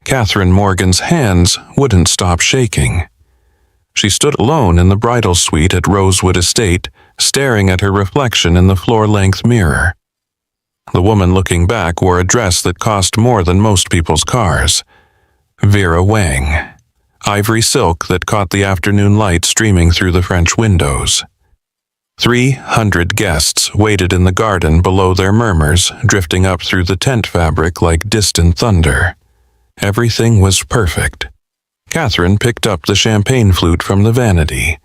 Catherine Morgan's hands wouldn't stop shaking. She stood alone in the bridal suite at Rosewood Estate, staring at her reflection in the floor-length mirror. The woman looking back wore a dress that cost more than most people's cars. Vera Wang. Ivory silk that caught the afternoon light streaming through the French windows. 300 guests waited in the garden below, their murmurs drifting up through the tent fabric like distant thunder. Everything was perfect. Catherine picked up the champagne flute from the vanity.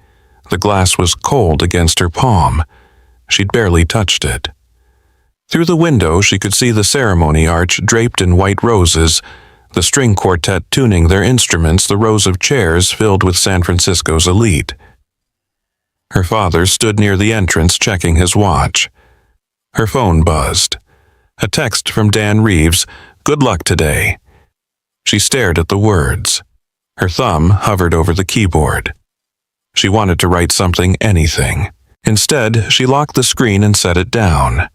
The glass was cold against her palm. She'd barely touched it. Through the window she could see the ceremony arch draped in white roses, the string quartet tuning their instruments, the rows of chairs filled with San Francisco's elite. Her father stood near the entrance checking his watch. Her phone buzzed. A text from Dan Reeves, "Good luck today." She stared at the words. Her thumb hovered over the keyboard. She wanted to write something, anything. Instead, she locked the screen and set it down.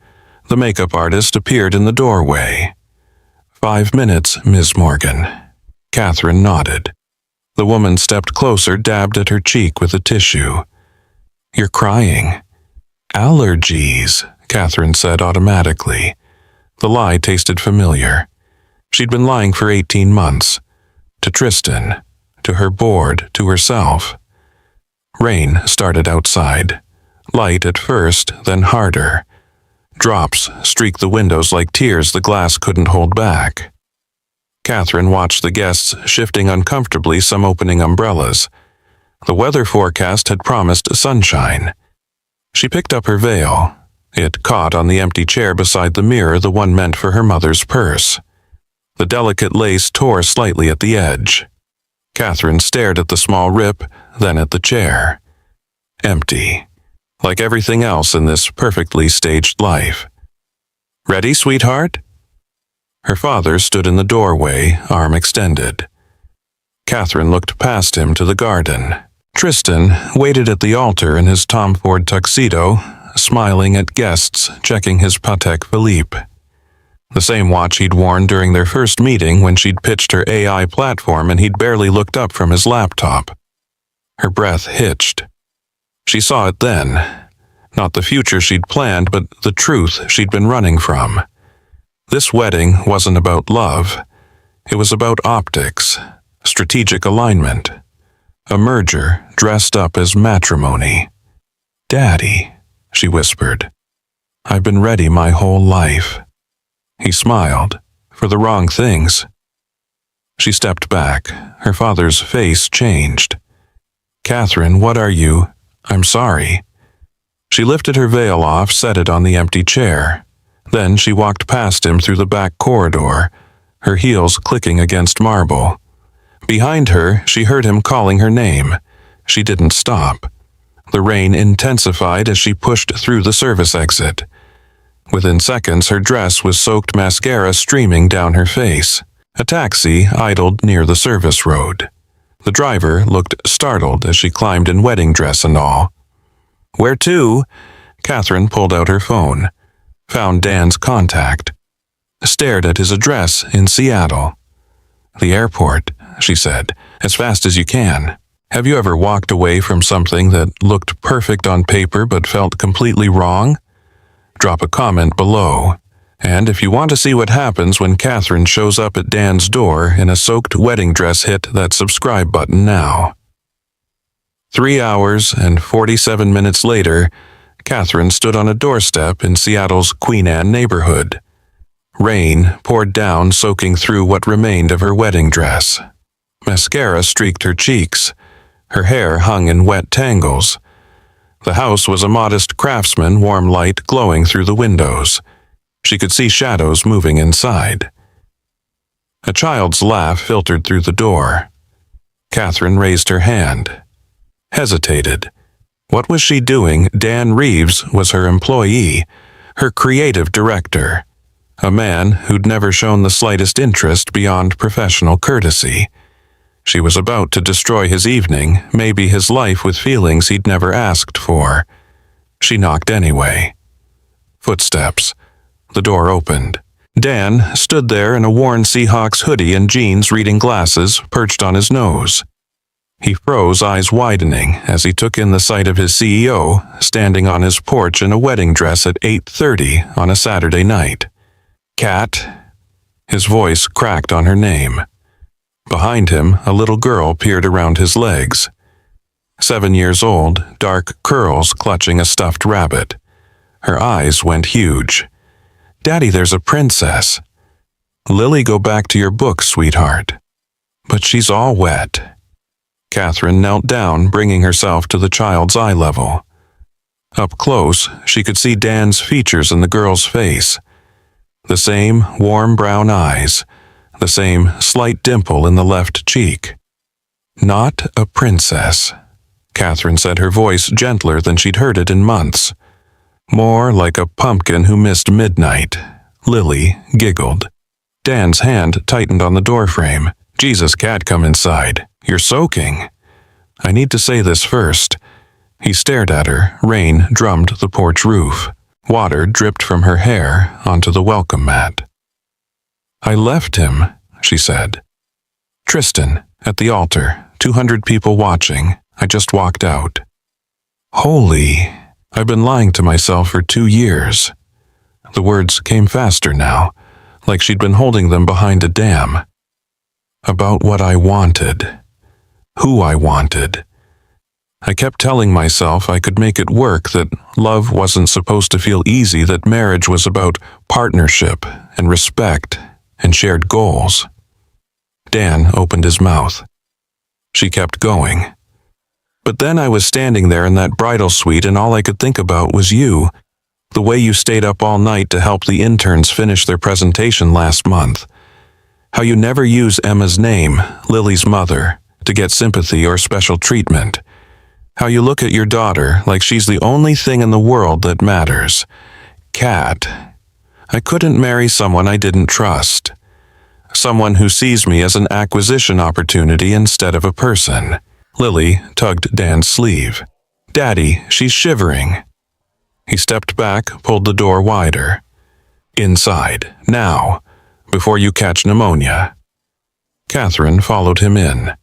The makeup artist appeared in the doorway. 5 minutes, Ms. Morgan. Catherine nodded. The woman stepped closer, dabbed at her cheek with a tissue. "You're crying." "Allergies," Catherine said automatically. The lie tasted familiar. She'd been lying for 18 months. To Tristan, to her board, to herself. Rain started outside. Light at first, then harder. Drops streaked the windows like tears the glass couldn't hold back. Catherine watched the guests shifting uncomfortably, some opening umbrellas. The weather forecast had promised sunshine. She picked up her veil. It caught on the empty chair beside the mirror, the one meant for her mother's purse. The delicate lace tore slightly at the edge. Catherine stared at the small rip, then at the chair. Empty. Like everything else in this perfectly staged life. "Ready, sweetheart?" Her father stood in the doorway, arm extended. Catherine looked past him to the garden. Tristan waited at the altar in his Tom Ford tuxedo, smiling at guests, checking his Patek Philippe. The same watch he'd worn during their first meeting when she'd pitched her AI platform and he'd barely looked up from his laptop. Her breath hitched. She saw it then. Not the future she'd planned, but the truth she'd been running from. This wedding wasn't about love. It was about optics, strategic alignment. A merger dressed up as matrimony. "Daddy," she whispered. "I've been ready my whole life." He smiled, for the wrong things. She stepped back. Her father's face changed. "Catherine, what are you? I'm sorry." She lifted her veil off, set it on the empty chair. Then she walked past him through the back corridor, her heels clicking against marble. Behind her, she heard him calling her name. She didn't stop. The rain intensified as she pushed through the service exit. Within seconds, her dress was soaked, mascara streaming down her face. A taxi idled near the service road. The driver looked startled as she climbed in wedding dress and all. "Where to?" Catherine pulled out her phone. Found Dan's contact. Stared at his address in Seattle. "The airport," she said, "as fast as you can." Have you ever walked away from something that looked perfect on paper but felt completely wrong? Drop a comment below. And if you want to see what happens when Catherine shows up at Dan's door in a soaked wedding dress, hit that subscribe button now. 3 hours and 47 minutes later, Catherine stood on a doorstep in Seattle's Queen Anne neighborhood. Rain poured down, soaking through what remained of her wedding dress. Mascara streaked her cheeks. Her hair hung in wet tangles. The house was a modest craftsman, warm light glowing through the windows. She could see shadows moving inside. A child's laugh filtered through the door. Catherine raised her hand. Hesitated. What was she doing? Dan Reeves was her employee, her creative director. A man who'd never shown the slightest interest beyond professional courtesy. She was about to destroy his evening, maybe his life, with feelings he'd never asked for. She knocked anyway. Footsteps. The door opened. Dan stood there in a worn Seahawks hoodie and jeans, reading glasses perched on his nose. He froze, eyes widening, as he took in the sight of his CEO standing on his porch in a wedding dress at 8:30 on a Saturday night. Kat. His voice cracked on her name. Behind him, a little girl peered around his legs. 7 years old, dark curls clutching a stuffed rabbit. Her eyes went huge. "Daddy, there's a princess." "Lily, go back to your book, sweetheart." "But she's all wet." Catherine knelt down, bringing herself to the child's eye level. Up close, she could see Dan's features in the girl's face. The same warm brown eyes, the same slight dimple in the left cheek. "Not a princess," Catherine said, her voice gentler than she'd heard it in months. "More like a pumpkin who missed midnight." Lily giggled. Dan's hand tightened on the doorframe. "Jesus, Kat, come inside. You're soaking." "I need to say this first." He stared at her. Rain drummed the porch roof. Water dripped from her hair onto the welcome mat. "I left him," she said. "Tristan, at the altar, 200 people watching. I just walked out." "Holy, I've been lying to myself for 2 years." The words came faster now, like she'd been holding them behind a dam. "About what I wanted. Who I wanted. I kept telling myself I could make it work, that love wasn't supposed to feel easy, that marriage was about partnership and respect and shared goals." Dan opened his mouth. She kept going. "But then I was standing there in that bridal suite and all I could think about was you. The way you stayed up all night to help the interns finish their presentation last month. How you never use Emma's name, Lily's mother, to get sympathy or special treatment. How you look at your daughter like she's the only thing in the world that matters. Kat, I couldn't marry someone I didn't trust. Someone who sees me as an acquisition opportunity instead of a person." Lily tugged Dan's sleeve. "Daddy, she's shivering." He stepped back, pulled the door wider. "Inside, now, before you catch pneumonia." Catherine followed him in.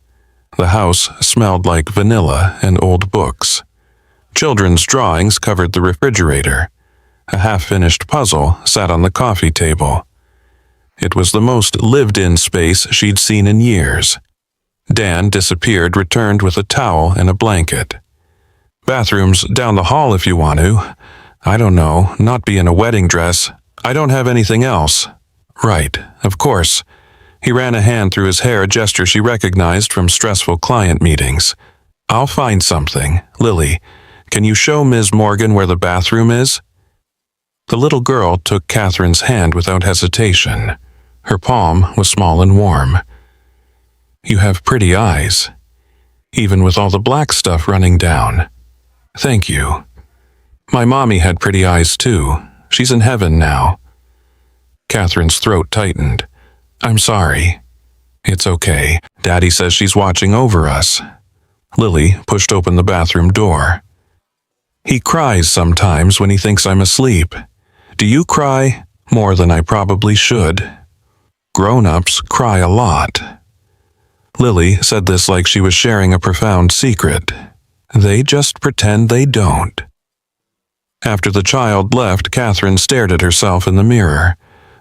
The house smelled like vanilla and old books. Children's drawings covered the refrigerator. A half-finished puzzle sat on the coffee table. It was the most lived-in space she'd seen in years. Dan disappeared, returned with a towel and a blanket. "Bathroom's down the hall if you want to. I don't know, not be in a wedding dress. I don't have anything else." "Right, of course." He ran a hand through his hair, a gesture she recognized from stressful client meetings. "I'll find something. Lily, can you show Ms. Morgan where the bathroom is?" The little girl took Catherine's hand without hesitation. Her palm was small and warm. "You have pretty eyes, even with all the black stuff running down." "Thank you. My mommy had pretty eyes too. She's in heaven now." Catherine's throat tightened. "I'm sorry." "It's okay. Daddy says she's watching over us." Lily pushed open the bathroom door. "He cries sometimes when he thinks I'm asleep. Do you cry?" "More than I probably should. Grown-ups cry a lot." Lily said this like she was sharing a profound secret. "They just pretend they don't." After the child left, Catherine stared at herself in the mirror.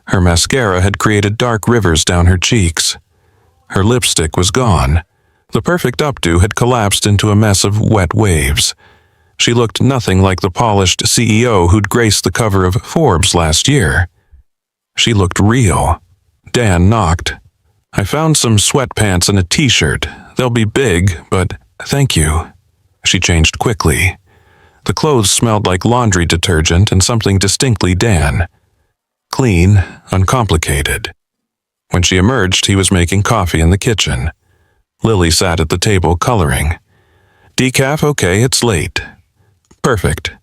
Her mascara had created dark rivers down her cheeks. Her lipstick was gone. The perfect updo had collapsed into a mess of wet waves. She looked nothing like the polished CEO who'd graced the cover of Forbes last year. She looked real. Dan knocked. "I found some sweatpants and a t-shirt. They'll be big, but thank you." She changed quickly. The clothes smelled like laundry detergent and something distinctly Dan. Clean, uncomplicated. When she emerged, he was making coffee in the kitchen. Lily sat at the table coloring. "Decaf, okay, it's late." "Perfect."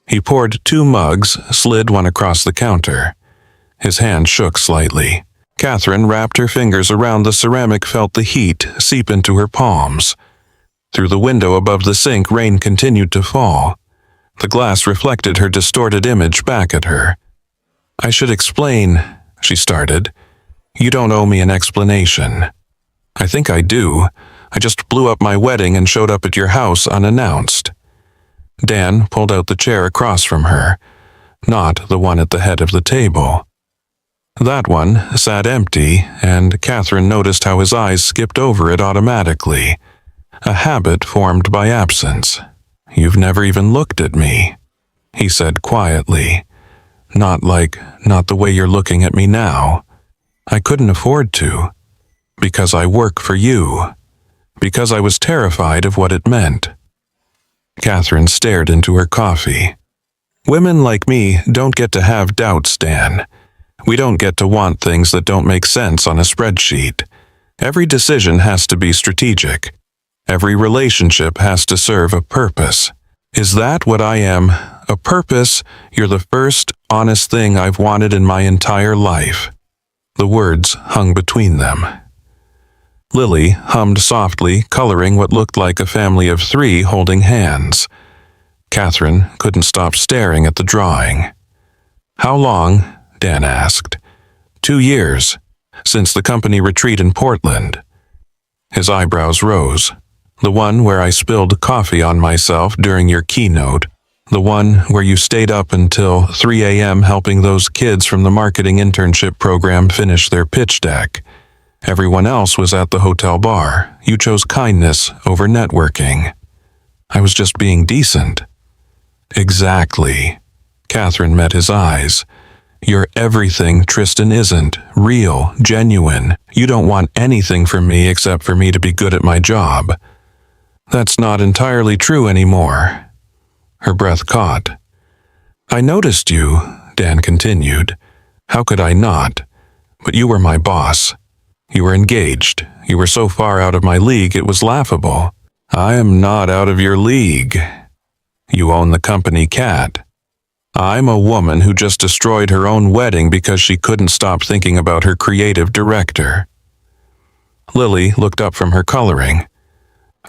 He poured 2 mugs, slid one across the counter. His hand shook slightly. Catherine wrapped her fingers around the ceramic, felt the heat seep into her palms. Through the window above the sink, rain continued to fall. The glass reflected her distorted image back at her. "I should explain," she started. "You don't owe me an explanation." "I think I do. I just blew up my wedding and showed up at your house unannounced." Dan pulled out the chair across from her, not the one at the head of the table. That one sat empty, and Catherine noticed how his eyes skipped over it automatically, a habit formed by absence. "You've never even looked at me," he said quietly. Not the way you're looking at me now. I couldn't afford to. Because I work for you. Because I was terrified of what it meant." Catherine stared into her coffee. "Women like me don't get to have doubts, Dan. We don't get to want things that don't make sense on a spreadsheet. Every decision has to be strategic. Every relationship has to serve a purpose. Is that what I am? A purpose? You're the first honest thing I've wanted in my entire life." The words hung between them. Lily hummed softly, coloring what looked like a family of 3 holding hands. Catherine couldn't stop staring at the drawing. "How long?" Dan asked. 2 years, since the company retreat in Portland." His eyebrows rose. "The one where I spilled coffee on myself during your keynote. The one where you stayed up until 3 a.m. helping those kids from the marketing internship program finish their pitch deck. Everyone else was at the hotel bar. You chose kindness over networking." "I was just being decent." "Exactly." Catherine met his eyes. "You're everything Tristan isn't. Real, genuine. You don't want anything from me except for me to be good at my job." "That's not entirely true anymore." Her breath caught. "I noticed you," Dan continued. "How could I not? But you were my boss. You were engaged. You were so far out of my league it was laughable." "I am not out of your league. You own the company Cat. I'm a woman who just destroyed her own wedding because she couldn't stop thinking about her creative director." Lily looked up from her coloring.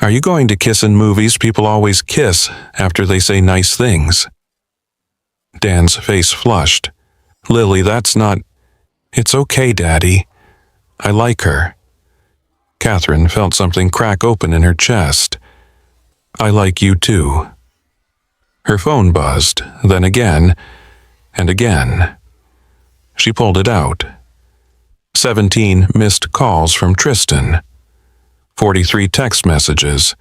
"Are you going to kiss in movies people always kiss after they say nice things?" Dan's face flushed. "Lily, that's not—" "It's okay, Daddy. I like her." Catherine felt something crack open in her chest. "I like you too." Her phone buzzed, then again, and again. She pulled it out. 17 missed calls from Tristan. 43 text messages.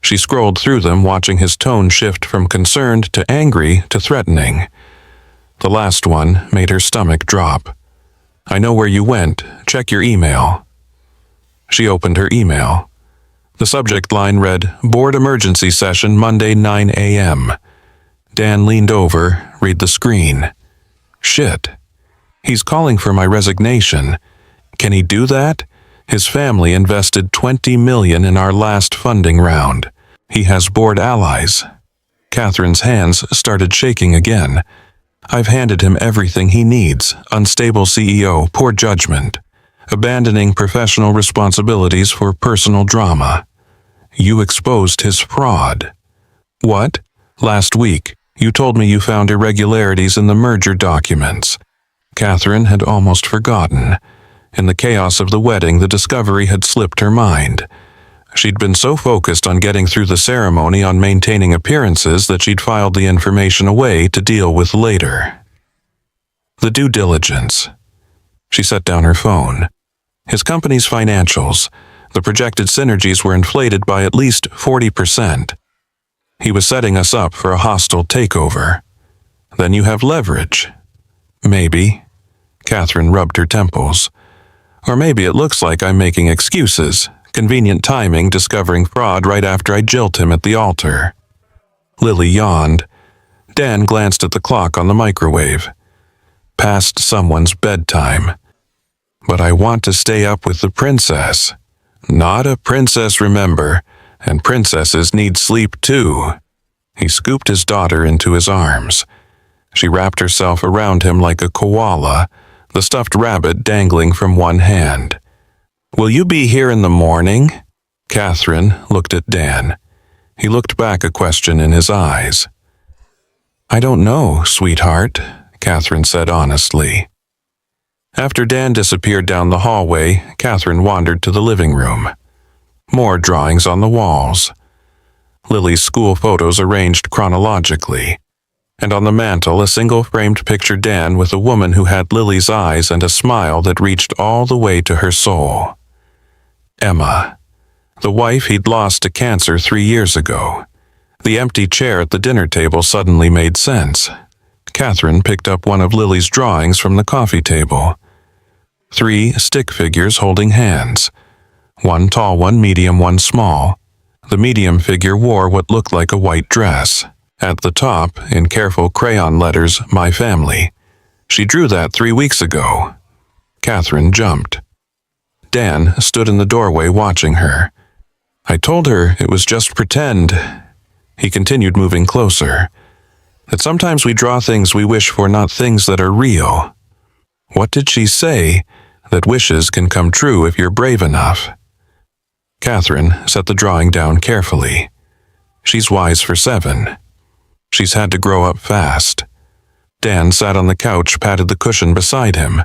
She scrolled through them, watching his tone shift from concerned to angry to threatening. The last one made her stomach drop. "I know where you went. Check your email." She opened her email. The subject line read, "Board emergency session Monday 9 a.m. Dan leaned over, read the screen. "Shit. He's calling for my resignation. Can he do that? His family invested $20 million in our last funding round. He has board allies." Catherine's hands started shaking again. "I've handed him everything he needs. Unstable CEO, poor judgment. Abandoning professional responsibilities for personal drama. You exposed his fraud." "What?" "Last week, you told me you found irregularities in the merger documents." Catherine had almost forgotten. In the chaos of the wedding, the discovery had slipped her mind. She'd been so focused on getting through the ceremony, on maintaining appearances, that she'd filed the information away to deal with later. The due diligence. She set down her phone. His company's financials. The projected synergies were inflated by at least 40%. He was setting us up for a hostile takeover. Then you have leverage. Maybe. Catherine rubbed her temples. Or maybe it looks like I'm making excuses. Convenient timing, discovering fraud right after I jilt him at the altar. Lily yawned. Dan glanced at the clock on the microwave. Past someone's bedtime. But I want to stay up with the princess. Not a princess, remember, and princesses need sleep too. He scooped his daughter into his arms. She wrapped herself around him like a koala, the stuffed rabbit dangling from one hand. Will you be here in the morning? Catherine looked at Dan. He looked back, a question in his eyes. I don't know, sweetheart, Catherine said honestly. After Dan disappeared down the hallway, Catherine wandered to the living room. More drawings on the walls. Lily's school photos arranged chronologically, and on the mantel a single framed picture Dan with a woman who had Lily's eyes and a smile that reached all the way to her soul. Emma, the wife he'd lost to cancer 3 years ago. The empty chair at the dinner table suddenly made sense. Catherine picked up one of Lily's drawings from the coffee table. 3 stick figures holding hands. One tall, one medium, one small. The medium figure wore what looked like a white dress. At the top, in careful crayon letters, "My family." She drew that 3 weeks ago. Catherine jumped. Dan stood in the doorway watching her. "I told her it was just pretend." He continued moving closer. "That sometimes we draw things we wish for, not things that are real." What did she say? That wishes can come true if you're brave enough. Catherine set the drawing down carefully. She's wise for 7. She's had to grow up fast. Dan sat on the couch, patted the cushion beside him.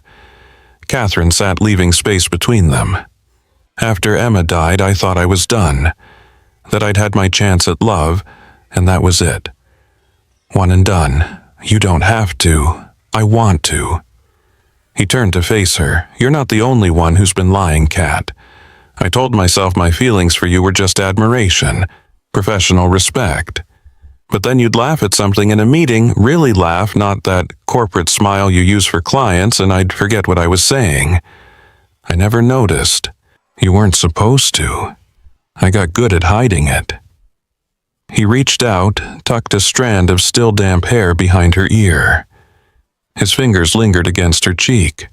Catherine sat, leaving space between them. "After Emma died, I thought I was done. That I'd had my chance at love, and that was it. One and done. You don't have to. I want to." He turned to face her. "You're not the only one who's been lying, Kat. I told myself my feelings for you were just admiration, professional respect. But then you'd laugh at something in a meeting, really laugh, not that corporate smile you use for clients, and I'd forget what I was saying. I never noticed. You weren't supposed to. I got good at hiding it." He reached out, tucked a strand of still damp hair behind her ear. His fingers lingered against her cheek.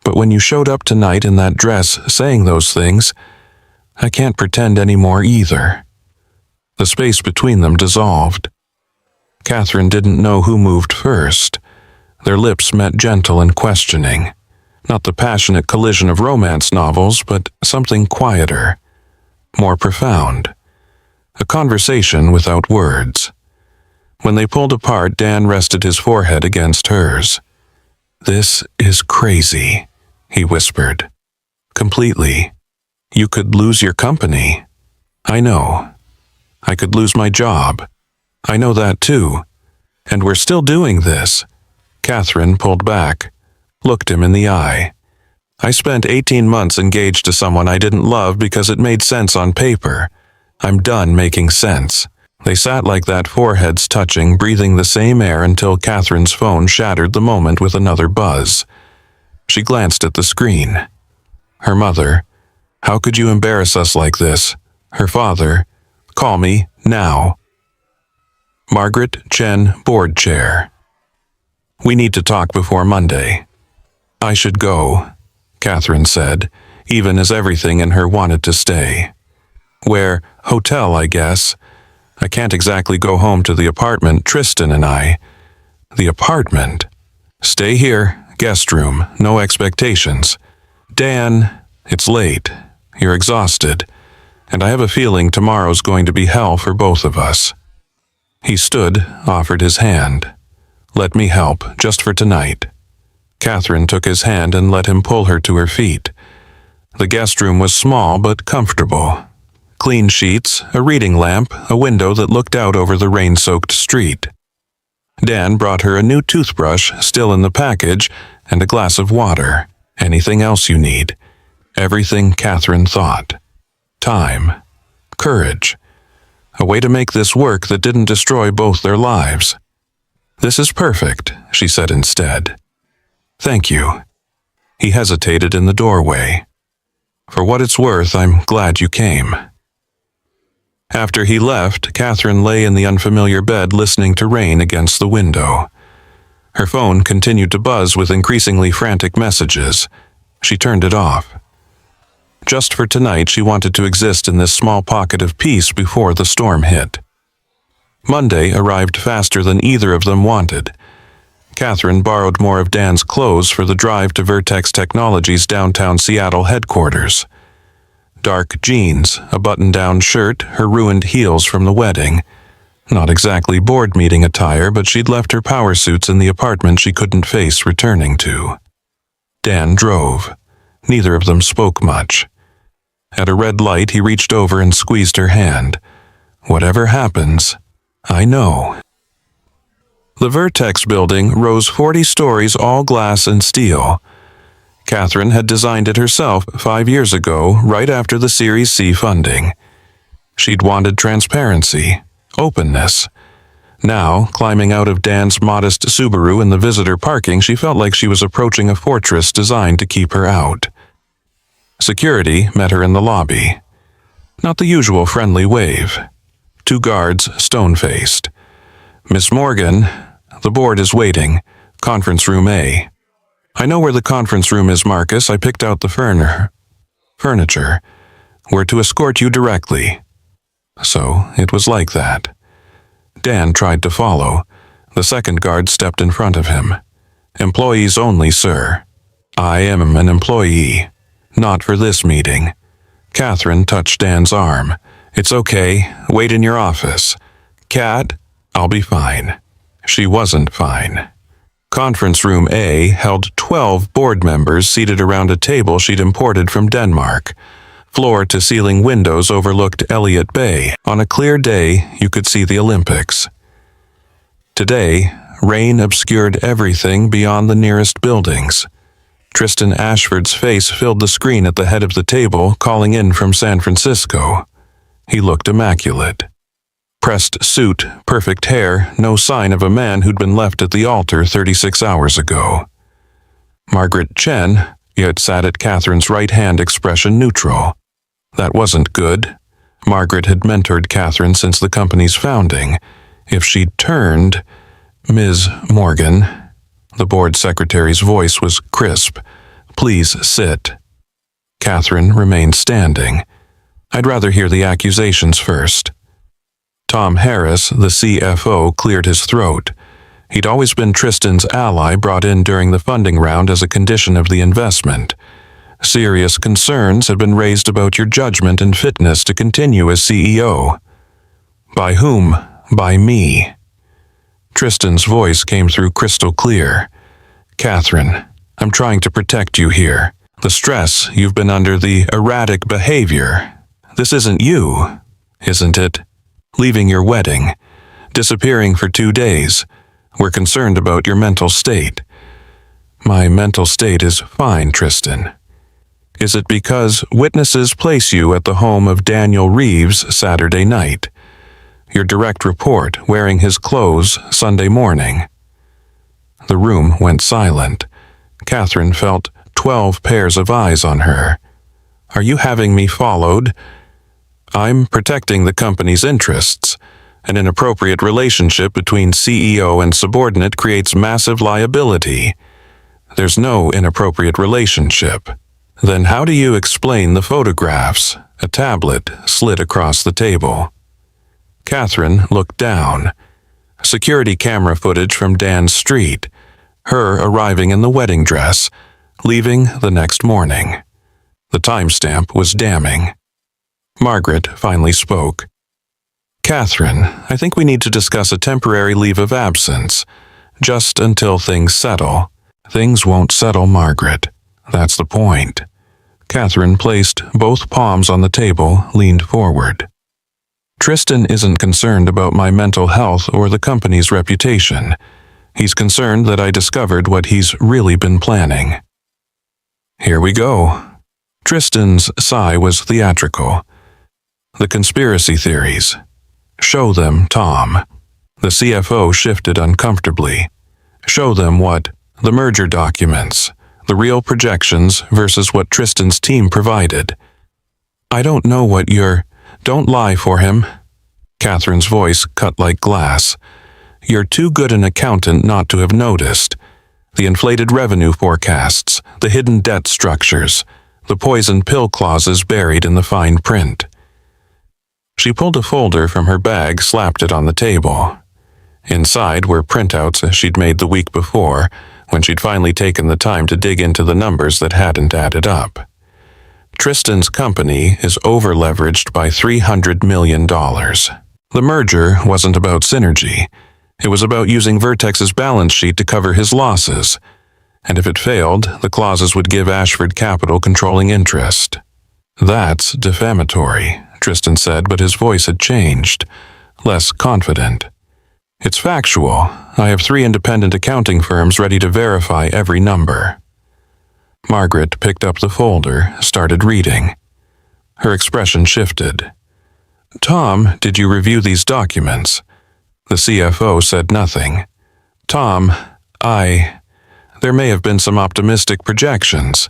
"But when you showed up tonight in that dress saying those things, I can't pretend anymore either." The space between them dissolved. Catherine didn't know who moved first. Their lips met, gentle and questioning. Not the passionate collision of romance novels, but something quieter, more profound. A conversation without words. When they pulled apart, Dan rested his forehead against hers. "This is crazy," he whispered. "Completely. You could lose your company. I know. I could lose my job. I know that too. And we're still doing this." Catherine pulled back, looked him in the eye. "I spent 18 months engaged to someone I didn't love because it made sense on paper. I'm done making sense." They sat like that, foreheads touching, breathing the same air until Catherine's phone shattered the moment with another buzz. She glanced at the screen. Her mother. "How could you embarrass us like this?" Her father. "Call me, now." Margaret Chen, board chair. "We need to talk before Monday." "I should go," Catherine said, even as everything in her wanted to stay. "Where? Hotel, I guess. I can't exactly go home to the apartment, Tristan and I." "The apartment?" "Stay here, guest room, no expectations." "Dan, it's late. You're exhausted. And I have a feeling tomorrow's going to be hell for both of us." He stood, offered his hand. "Let me help, just for tonight." Catherine took his hand and let him pull her to her feet. The guest room was small but comfortable. Clean sheets, a reading lamp, a window that looked out over the rain-soaked street. Dan brought her a new toothbrush, still in the package, and a glass of water. Anything else you need. Everything Catherine thought. Time. Courage. A way to make this work that didn't destroy both their lives. "This is perfect," she said instead. "Thank you." He hesitated in the doorway. "For what it's worth, I'm glad you came." After he left, Catherine lay in the unfamiliar bed listening to rain against the window. Her phone continued to buzz with increasingly frantic messages. She turned it off. Just for tonight, she wanted to exist in this small pocket of peace before the storm hit. Monday arrived faster than either of them wanted. Catherine borrowed more of Dan's clothes for the drive to Vertex Technologies' downtown Seattle headquarters. Dark jeans, a button-down shirt, her ruined heels from the wedding. Not exactly board meeting attire, but she'd left her power suits in the apartment she couldn't face returning to. Dan drove. Neither of them spoke much. At a red light, he reached over and squeezed her hand. Whatever happens, I know. The Vertex building rose 40 stories, all glass and steel. Catherine had designed it herself 5 years ago, right after the Series C funding. She'd wanted transparency, openness. Now, climbing out of Dan's modest Subaru in the visitor parking, she felt like she was approaching a fortress designed to keep her out. Security met her in the lobby. Not the usual friendly wave. 2 guards, stone-faced. "Miss Morgan, the board is waiting. Conference room A." "I know where the conference room is, Marcus. I picked out the furniture. We're to escort you directly." So it was like that. Dan tried to follow. The second guard stepped in front of him. "Employees only, sir." "I am an employee. Not for this meeting." Catherine touched Dan's arm. "It's okay. Wait in your office." "Cat, I'll be fine." She wasn't fine. Conference room A held 12 board members seated around a table she'd imported from Denmark. Floor-to-ceiling windows overlooked Elliott Bay. On a clear day, you could see the Olympics. Today, rain obscured everything beyond the nearest buildings. Tristan Ashford's face filled the screen at the head of the table, calling in from San Francisco. He looked immaculate. Pressed suit, perfect hair, no sign of a man who'd been left at the altar 36 hours ago. Margaret Chen yet sat at Catherine's right hand, expression neutral. That wasn't good. Margaret had mentored Catherine since the company's founding. If she'd turned, "Ms. Morgan," the board secretary's voice was crisp, "please sit." Catherine remained standing. "I'd rather hear the accusations first." Tom Harris, the CFO, cleared his throat. He'd always been Tristan's ally, brought in during the funding round as a condition of the investment. Serious concerns had been raised about your judgment and fitness to continue as CEO. "By whom? By me." Tristan's voice came through crystal clear. "Catherine, I'm trying to protect you here. The stress you've been under, the erratic behavior. This isn't you, isn't it? Leaving your wedding, disappearing for 2 days. We're concerned about your mental state." "My mental state is fine, Tristan." "Is it because witnesses place you at the home of Daniel Reeves Saturday night? Your direct report wearing his clothes Sunday morning?" The room went silent. Catherine felt 12 pairs of eyes on her. "Are you having me followed?" "I'm protecting the company's interests. An inappropriate relationship between CEO and subordinate creates massive liability." "There's no inappropriate relationship." "Then how do you explain the photographs?" A tablet slid across the table. Catherine looked down. Security camera footage from Dan's street. Her arriving in the wedding dress, leaving the next morning. The timestamp was damning. Margaret finally spoke. "Catherine, I think we need to discuss a temporary leave of absence, just until things settle." "Things won't settle, Margaret. That's the point." Catherine placed both palms on the table, leaned forward. "Tristan isn't concerned about my mental health or the company's reputation. He's concerned that I discovered what he's really been planning." "Here we go." Tristan's sigh was theatrical. "The conspiracy theories. Show them, Tom." The CFO shifted uncomfortably. "Show them what? The merger documents. The real projections versus what Tristan's team provided." "I don't know what you're—" "Don't lie for him." Catherine's voice cut like glass. "You're too good an accountant not to have noticed. The inflated revenue forecasts, the hidden debt structures, the poison pill clauses buried in the fine print." She pulled a folder from her bag, slapped it on the table. Inside were printouts she'd made the week before, when she'd finally taken the time to dig into the numbers that hadn't added up. Tristan's company is over-leveraged by $300 million. The merger wasn't about synergy. It was about using Vertex's balance sheet to cover his losses. and if it failed, the clauses would give Ashford Capital controlling interest. That's defamatory, Tristan said, but his voice had changed, less confident. It's factual. I have 3 independent accounting firms ready to verify every number. Margaret picked up the folder, started reading. Her expression shifted. Tom, did you review these documents? The CFO said nothing. Tom, there may have been some optimistic projections.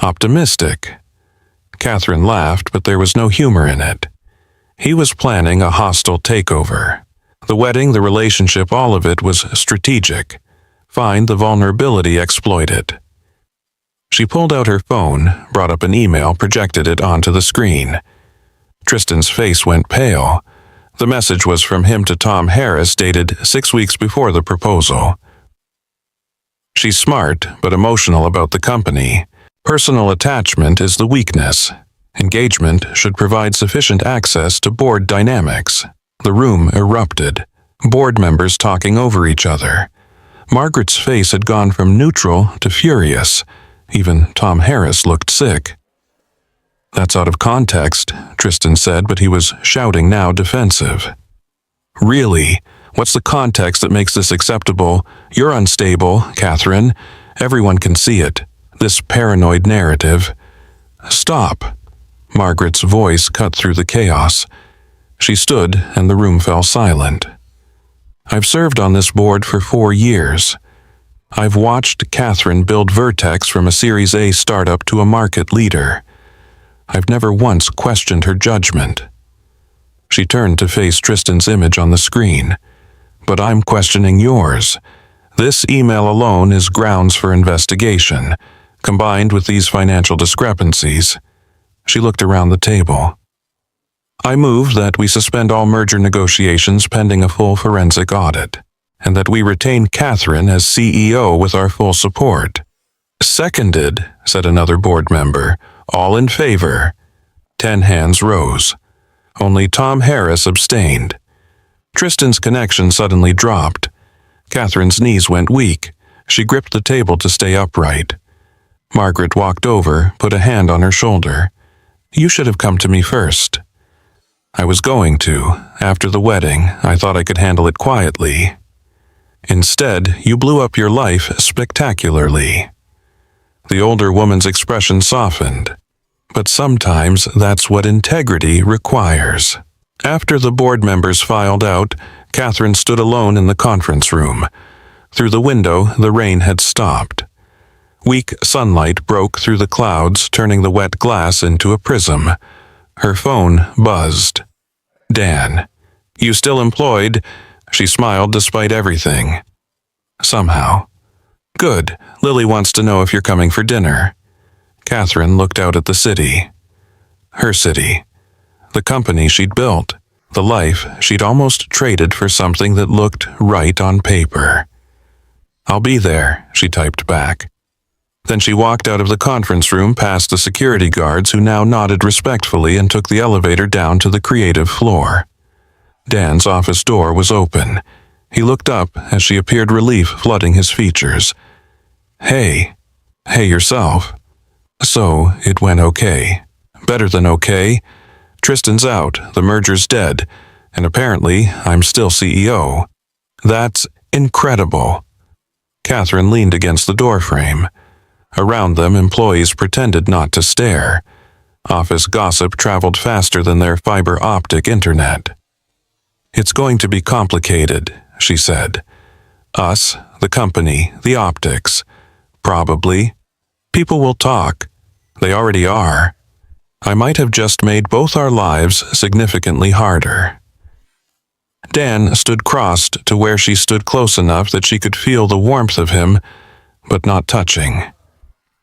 Optimistic? Catherine laughed, but there was no humor in it. He was planning a hostile takeover. The wedding, the relationship, all of it was strategic. Find the vulnerability, exploit it. She pulled out her phone, brought up an email, projected it onto the screen. Tristan's face went pale. The message was from him to Tom Harris, dated 6 weeks before the proposal. She's smart, but emotional about the company. Personal attachment is the weakness. Engagement should provide sufficient access to board dynamics. The room erupted. Board members talking over each other. Margaret's face had gone from neutral to furious. Even Tom Harris looked sick. That's out of context, Tristan said, but he was shouting now, defensive. Really? What's the context that makes this acceptable? You're unstable, Catherine. Everyone can see it. This paranoid narrative. Stop. Margaret's voice cut through the chaos. She stood, and the room fell silent. I've served on this board for 4 years. I've watched Catherine build Vertex from a Series A startup to a market leader. I've never once questioned her judgment. She turned to face Tristan's image on the screen. But I'm questioning yours. This email alone is grounds for investigation, combined with these financial discrepancies. She looked around the table. I move that we suspend all merger negotiations pending a full forensic audit, and that we retain Catherine as CEO with our full support. Seconded, said another board member. All in favor. 10 hands rose. Only Tom Harris abstained. Tristan's connection suddenly dropped. Catherine's knees went weak. She gripped the table to stay upright. Margaret walked over, put a hand on her shoulder. You should have come to me first. I was going to. After the wedding, I thought I could handle it quietly. Instead, you blew up your life spectacularly. The older woman's expression softened. But sometimes that's what integrity requires. After the board members filed out, Catherine stood alone in the conference room. Through the window, the rain had stopped. Weak sunlight broke through the clouds, turning the wet glass into a prism. Her phone buzzed. Dan. You still employed? She smiled despite everything. Somehow. Good. Lily wants to know if you're coming for dinner. Catherine looked out at the city. Her city. The company she'd built. The life she'd almost traded for something that looked right on paper. I'll be there, she typed back. Then she walked out of the conference room past the security guards who now nodded respectfully and took the elevator down to the creative floor. Dan's office door was open. He looked up as she appeared, relief flooding his features. Hey yourself. So, it went okay. Better than okay. Tristan's out, the merger's dead, and apparently I'm still CEO. That's incredible. Catherine leaned against the doorframe. Around them, employees pretended not to stare. Office gossip traveled faster than their fiber optic internet. It's going to be complicated, she said. Us, the company, the optics. Probably. People will talk. They already are. I might have just made both our lives significantly harder. Dan stood crossed to where she stood close enough that she could feel the warmth of him, but not touching.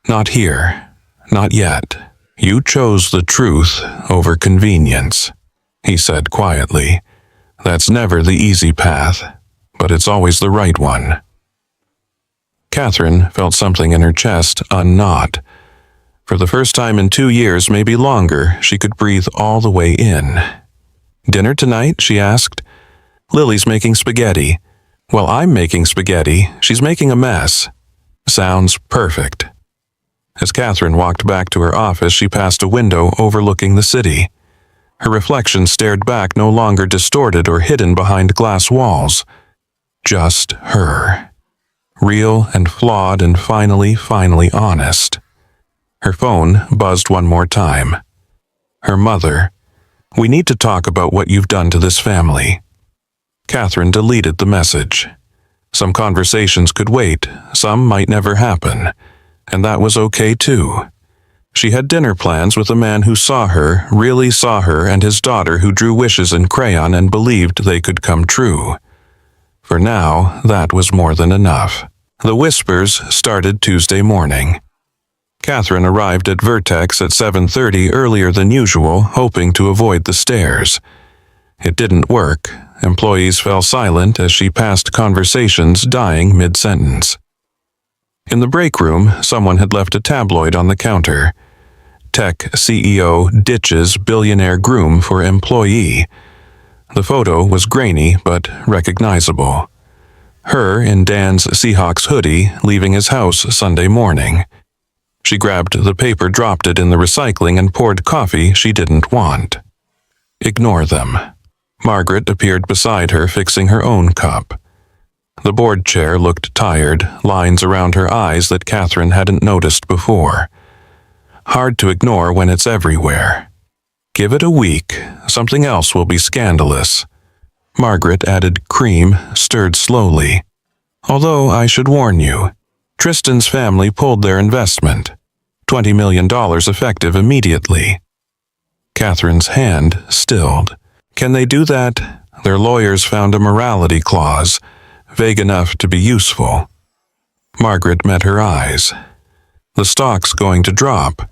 Not here. Not yet. You chose the truth over convenience, he said quietly. That's never the easy path, but it's always the right one. Catherine felt something in her chest unknot. For the first time in 2 years, maybe longer, she could breathe all the way in. Dinner tonight? She asked. Lily's making spaghetti. Well, I'm making spaghetti. She's making a mess. Sounds perfect. As Catherine walked back to her office, she passed a window overlooking the city. Her reflection stared back, no longer distorted or hidden behind glass walls. Just her. Real and flawed and finally honest. Her phone buzzed one more time. Her mother. "We need to talk about what you've done to this family." Catherine deleted the message. Some conversations could wait, some might never happen, and that was okay too. She had dinner plans with a man who saw her, really saw her, and his daughter who drew wishes in crayon and believed they could come true. For now, that was more than enough. The whispers started Tuesday morning. Catherine arrived at Vertex at 7:30 earlier than usual, hoping to avoid the stairs. It didn't work. Employees fell silent as she passed conversations dying mid-sentence. In the break room, someone had left a tabloid on the counter. Tech CEO ditches billionaire groom for employee. The photo was grainy but recognizable. Her in Dan's Seahawks hoodie, leaving his house Sunday morning. She grabbed the paper, dropped it in the recycling, and poured coffee she didn't want. Ignore them. Margaret appeared beside her, fixing her own cup. The board chair looked tired, lines around her eyes that Catherine hadn't noticed before. Hard to ignore when it's everywhere. Give it a week, something else will be scandalous. Margaret added cream, stirred slowly. Although I should warn you, Tristan's family pulled their investment. $20 million effective immediately. Catherine's hand stilled. Can they do that? Their lawyers found a morality clause, vague enough to be useful. Margaret met her eyes. The stock's going to drop,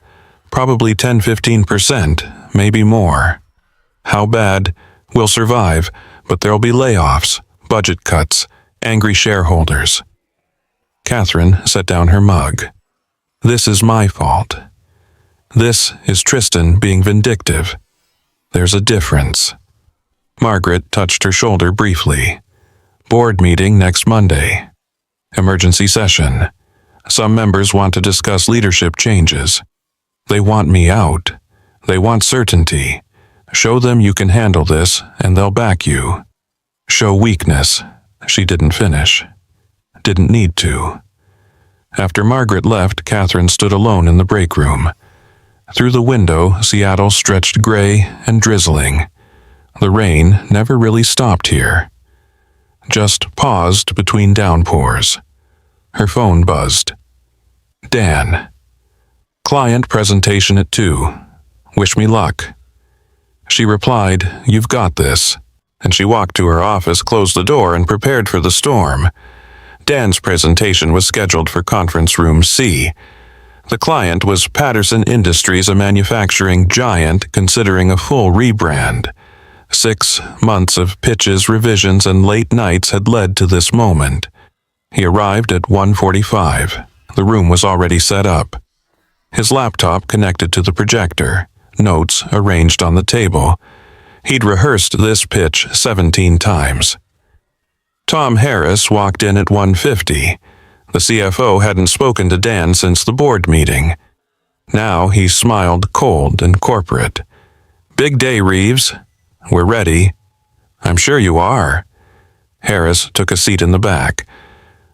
probably 10-15%, maybe more. How bad? We'll survive, but there'll be layoffs, budget cuts, angry shareholders. Catherine set down her mug. This is my fault. This is Tristan being vindictive. There's a difference. Margaret touched her shoulder briefly. Board meeting next Monday. Emergency session. Some members want to discuss leadership changes. They want me out. They want certainty. Show them you can handle this, and they'll back you. Show weakness. She didn't finish. Didn't need to. After Margaret left, Catherine stood alone in the break room. Through the window, Seattle stretched gray and drizzling. The rain never really stopped here. Just paused between downpours. Her phone buzzed. Dan. Client presentation at 2. Wish me luck. She replied, "You've got this," and she walked to her office, closed the door, and prepared for the storm. Dan's presentation was scheduled for conference room C. The client was Patterson Industries, a manufacturing giant considering a full rebrand. 6 months of pitches, revisions, and late nights had led to this moment. He arrived at 1:45. The room was already set up. His laptop connected to the projector, notes arranged on the table. He'd rehearsed this pitch 17 times. Tom Harris walked in at 1:50. The CFO hadn't spoken to Dan since the board meeting. Now he smiled cold and corporate. "Big day, Reeves. We're ready." "I'm sure you are." Harris took a seat in the back.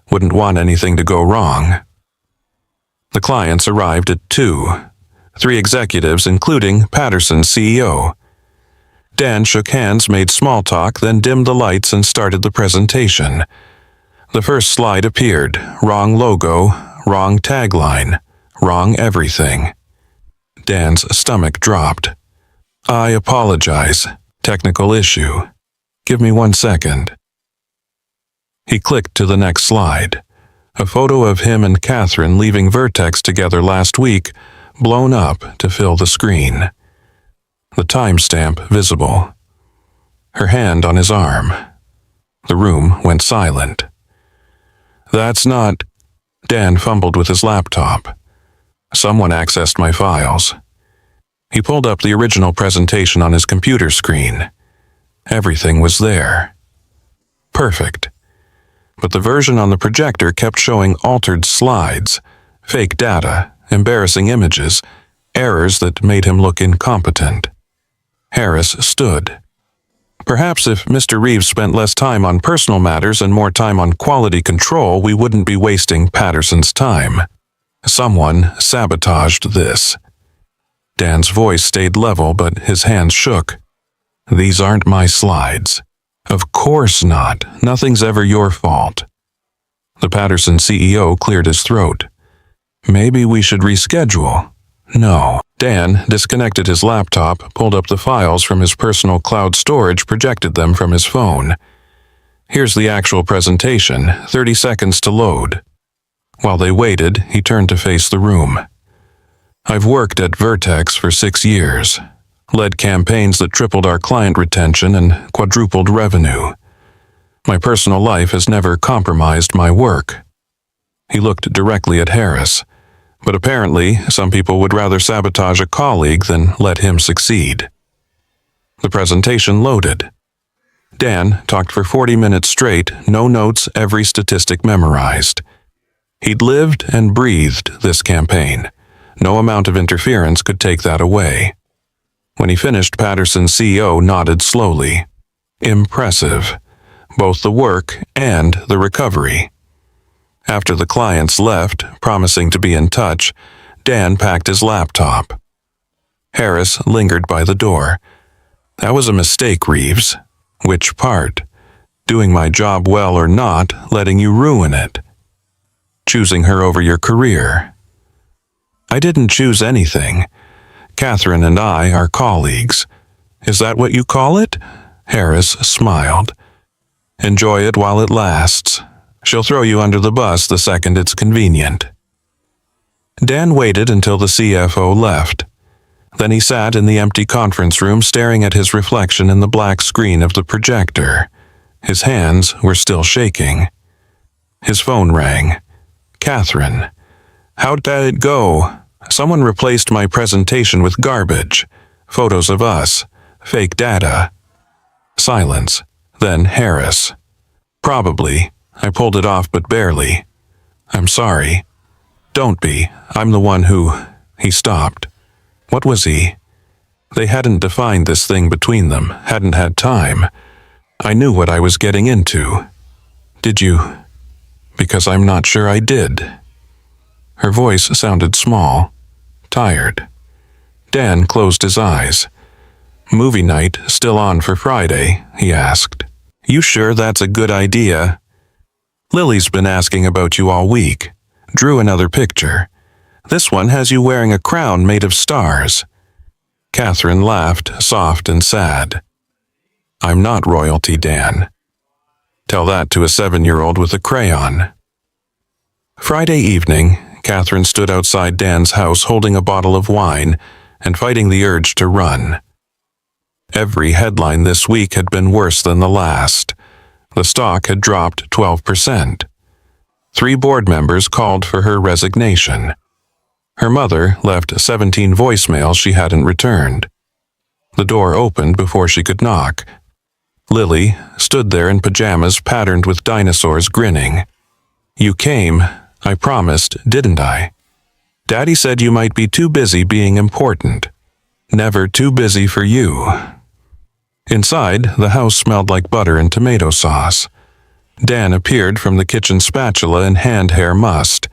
Wouldn't want anything to go wrong. The clients arrived at 2. 3 executives, including Patterson's CEO. Dan shook hands, made small talk, then dimmed the lights and started the presentation. The first slide appeared. Wrong logo, wrong tagline, wrong everything. Dan's stomach dropped. "I apologize. Technical issue. Give me 1 second." He clicked to the next slide. A photo of him and Catherine leaving Vertex together last week, blown up to fill the screen. The timestamp visible. Her hand on his arm. The room went silent. "That's not..." Dan fumbled with his laptop. "Someone accessed my files." He pulled up the original presentation on his computer screen. Everything was there. Perfect. but the version on the projector kept showing altered slides, fake data, embarrassing images, errors that made him look incompetent. Harris stood. Perhaps if Mr. Reeves spent less time on personal matters and more time on quality control, we wouldn't be wasting Patterson's time. Someone sabotaged this. Dan's voice stayed level, but his hands shook. These aren't my slides. Of course not. Nothing's ever your fault. The Patterson CEO cleared his throat. Maybe we should reschedule. No. Dan disconnected his laptop, pulled up the files from his personal cloud storage, projected them from his phone. Here's the actual presentation, 30 seconds to load. While they waited, he turned to face the room. I've worked at Vertex for 6 years, led campaigns that tripled our client retention and quadrupled revenue. My personal life has never compromised my work. He looked directly at Harris, but apparently some people would rather sabotage a colleague than let him succeed. The presentation loaded. Dan talked for 40 minutes straight, no notes, every statistic memorized. He'd lived and breathed this campaign. No amount of interference could take that away. When he finished, Patterson's CEO nodded slowly. Impressive, both the work and the recovery. After the clients left, promising to be in touch, Dan packed his laptop. Harris lingered by the door. That was a mistake, Reeves. Which part? Doing my job well or not, letting you ruin it. Choosing her over your career. I didn't choose anything. Catherine and I are colleagues. Is that what you call it? Harris smiled. Enjoy it while it lasts. She'll throw you under the bus the second it's convenient. Dan waited until the CFO left. Then he sat in the empty conference room staring at his reflection in the black screen of the projector. His hands were still shaking. His phone rang. Catherine. How'd that go? Someone replaced my presentation with garbage. Photos of us. Fake data. Silence. Then Harris. Probably. I pulled it off, but barely. I'm sorry. Don't be. I'm the one who... He stopped. What was he? They hadn't defined this thing between them, hadn't had time. I knew what I was getting into. Did you? Because I'm not sure I did. Her voice sounded small, tired. Dan closed his eyes. Movie night still on for Friday, he asked. You sure that's a good idea? Lily's been asking about you all week. Drew another picture. This one has you wearing a crown made of stars. Catherine laughed, soft and sad. I'm not royalty, Dan. Tell that to a 7-year-old with a crayon. Friday evening, Catherine stood outside Dan's house holding a bottle of wine and fighting the urge to run. Every headline this week had been worse than the last. The stock had dropped 12%. 3 board members called for her resignation. Her mother left 17 voicemails she hadn't returned. The door opened before she could knock. Lily stood there in pajamas patterned with dinosaurs, grinning. You came, I promised, didn't I? Daddy said you might be too busy being important. Never too busy for you. Inside, the house smelled like butter and tomato sauce. Dan appeared from the kitchen spatula and hand hair must.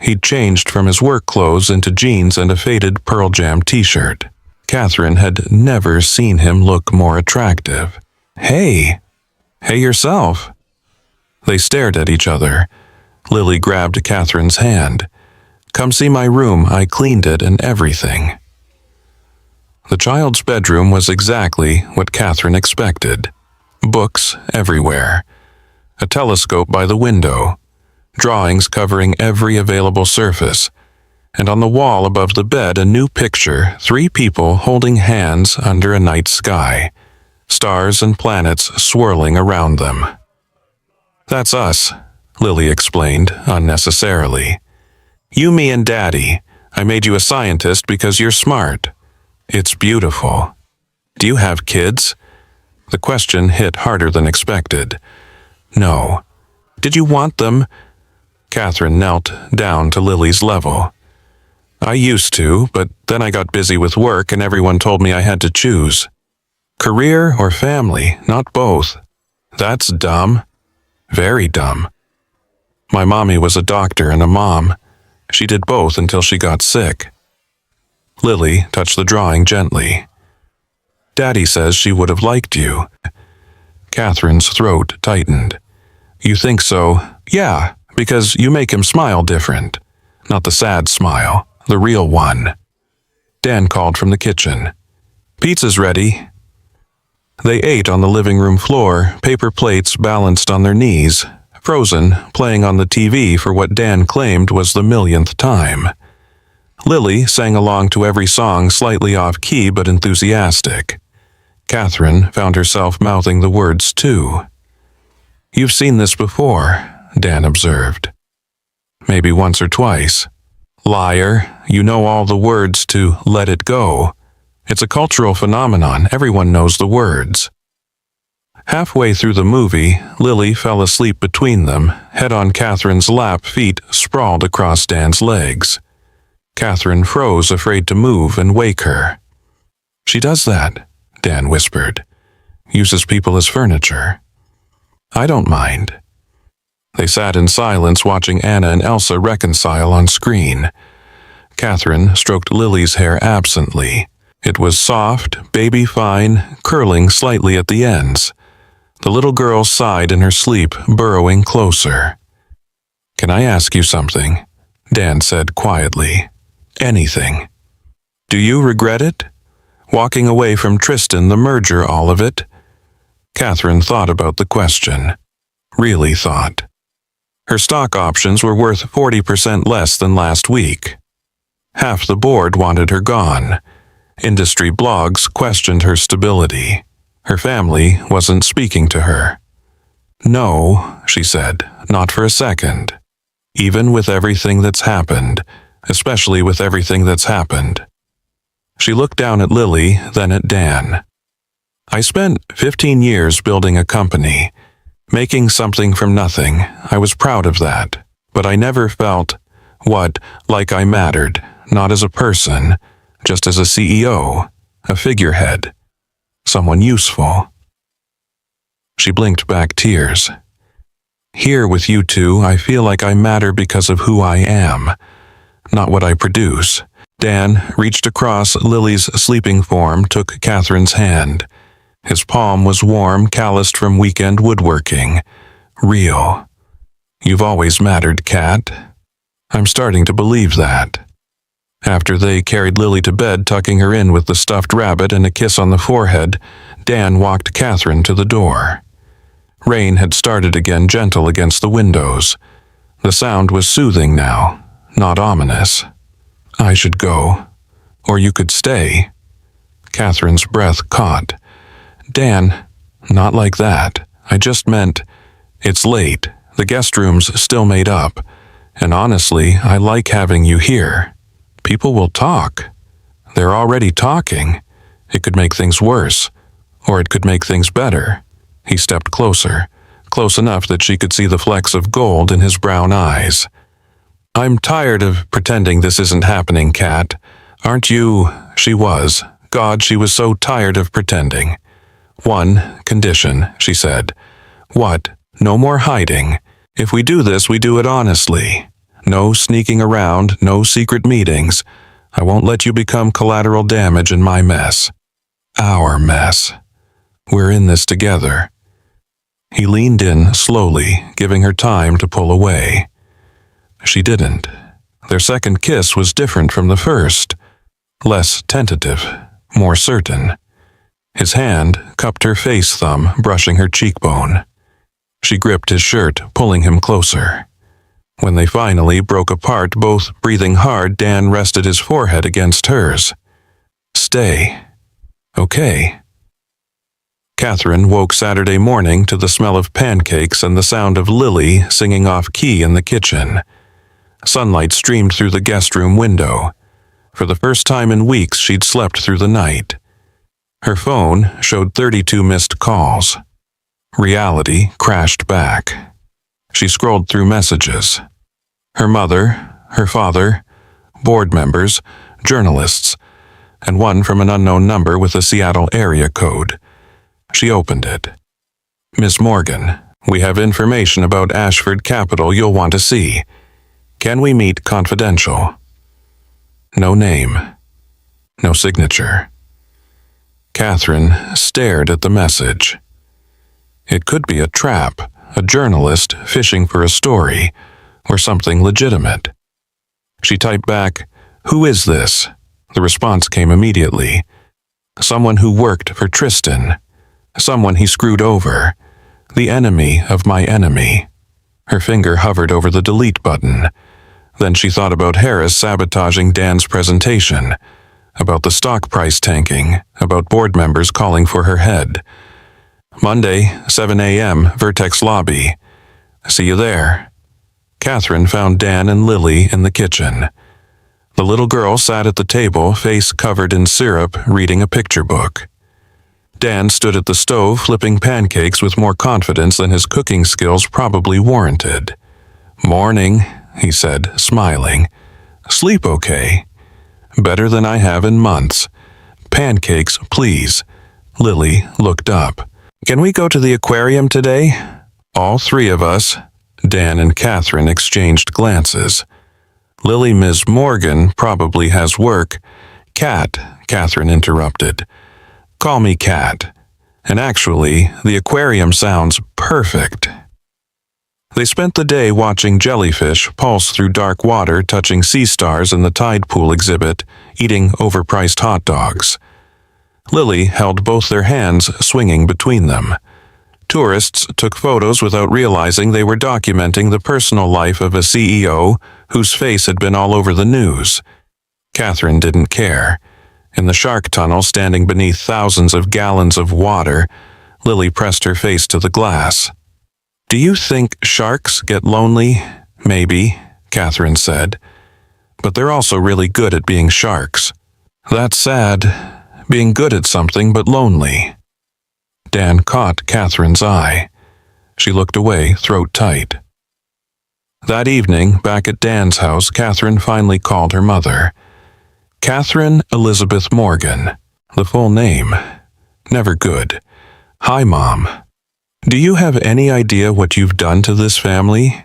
He'd changed from his work clothes into jeans and a faded Pearl Jam t-shirt. Catherine had never seen him look more attractive. Hey! Hey yourself! They stared at each other. Lily grabbed Catherine's hand. Come see my room, I cleaned it and everything. The child's bedroom was exactly what Catherine expected. Books everywhere. A telescope by the window. Drawings covering every available surface. And on the wall above the bed a new picture, 3 people holding hands under a night sky. Stars and planets swirling around them. That's us, Lily explained unnecessarily. You, me, and Daddy. I made you a scientist because you're smart. It's beautiful. Do you have kids? The question hit harder than expected. No. Did you want them? Catherine knelt down to Lily's level. I used to, but then I got busy with work and everyone told me I had to choose. Career or family, not both. That's dumb. Very dumb. My mommy was a doctor and a mom. She did both until she got sick. Lily touched the drawing gently. Daddy says she would have liked you. Catherine's throat tightened. You think so? Yeah, because you make him smile different. Not the sad smile, the real one. Dan called from the kitchen. Pizza's ready. They ate on the living room floor, paper plates balanced on their knees, Frozen, playing on the TV for what Dan claimed was the millionth time. Lily sang along to every song slightly off-key but enthusiastic. Catherine found herself mouthing the words too. You've seen this before, Dan observed. Maybe once or twice. Liar, you know all the words to Let It Go. It's a cultural phenomenon, everyone knows the words. Halfway through the movie, Lily fell asleep between them, head on Catherine's lap, feet sprawled across Dan's legs. Catherine froze, afraid to move and wake her. She does that, Dan whispered. Uses people as furniture. I don't mind. They sat in silence watching Anna and Elsa reconcile on screen. Catherine stroked Lily's hair absently. It was soft, baby fine, curling slightly at the ends. The little girl sighed in her sleep, burrowing closer. Can I ask you something? Dan said quietly. Anything. Do you regret it? Walking away from Tristan, the merger, all of it? Catherine thought about the question. Really thought. Her stock options were worth 40% less than last week. Half the board wanted her gone. Industry blogs questioned her stability. Her family wasn't speaking to her. No, she said, not for a second. Even with everything that's happened, especially with everything that's happened. She looked down at Lily, then at Dan. I spent 15 years building a company, making something from nothing. I was proud of that, but I never felt, like I mattered, not as a person, just as a CEO, a figurehead. Someone useful. She blinked back tears. Here with you two, I feel like I matter because of who I am, not what I produce. Dan reached across Lily's sleeping form, took Catherine's hand. His palm was warm, calloused from weekend woodworking. Real. You've always mattered, Cat. I'm starting to believe that. After they carried Lily to bed, tucking her in with the stuffed rabbit and a kiss on the forehead, Dan walked Catherine to the door. Rain had started again, gentle against the windows. The sound was soothing now, not ominous. I should go. Or you could stay. Catherine's breath caught. Dan, not like that. I just meant, it's late. The guest room's still made up. And honestly, I like having you here. People will talk. They're already talking. It could make things worse, or it could make things better. He stepped closer, close enough that she could see the flecks of gold in his brown eyes. I'm tired of pretending this isn't happening, Cat. Aren't you? She was. God, she was so tired of pretending. One condition, she said. What? No more hiding. If we do this, we do it honestly. No sneaking around, no secret meetings. I won't let you become collateral damage in my mess. Our mess. We're in this together. He leaned in slowly, giving her time to pull away. She didn't. Their second kiss was different from the first. Less tentative, more certain. His hand cupped her face thumb, brushing her cheekbone. She gripped his shirt, pulling him closer. When they finally broke apart, both breathing hard, Dan rested his forehead against hers. Stay. Okay. Catherine woke Saturday morning to the smell of pancakes and the sound of Lily singing off-key in the kitchen. Sunlight streamed through the guest room window. For the first time in weeks, she'd slept through the night. Her phone showed 32 missed calls. Reality crashed back. She scrolled through messages. Her mother, her father, board members, journalists, and one from an unknown number with a Seattle area code. She opened it. "Miss Morgan, we have information about Ashford Capital you'll want to see. Can we meet confidential?" No name. No signature. Catherine stared at the message. It could be a trap, a journalist fishing for a story, or something legitimate. She typed back, "Who is this?" The response came immediately. Someone who worked for Tristan. Someone he screwed over. The enemy of my enemy. Her finger hovered over the delete button. Then she thought about Harris sabotaging Dan's presentation, about the stock price tanking, about board members calling for her head. Monday, 7 a.m., Vertex lobby. "See you there." Catherine found Dan and Lily in the kitchen. The little girl sat at the table, face covered in syrup, reading a picture book. Dan stood at the stove flipping pancakes with more confidence than his cooking skills probably warranted. "Morning," he said, smiling. "Sleep okay?" "Better than I have in months." "Pancakes, please." Lily looked up. "Can we go to the aquarium today?" All three of us, Dan and Catherine, exchanged glances. "Lily, Miss Morgan probably has work." "Cat," Catherine interrupted. "Call me Cat. And actually, the aquarium sounds perfect." They spent the day watching jellyfish pulse through dark water, touching sea stars in the tide pool exhibit, eating overpriced hot dogs. Lily held both their hands swinging between them. Tourists took photos without realizing they were documenting the personal life of a CEO whose face had been all over the news. Catherine didn't care. In the shark tunnel, standing beneath thousands of gallons of water, Lily pressed her face to the glass. "Do you think sharks get lonely?" "Maybe," Catherine said. "But they're also really good at being sharks." "That's sad, being good at something but lonely." Dan caught Catherine's eye. She looked away, throat tight. That evening, back at Dan's house, Catherine finally called her mother. Catherine Elizabeth Morgan. The full name. Never good. "Hi, Mom. Do you have any idea what you've done to this family?"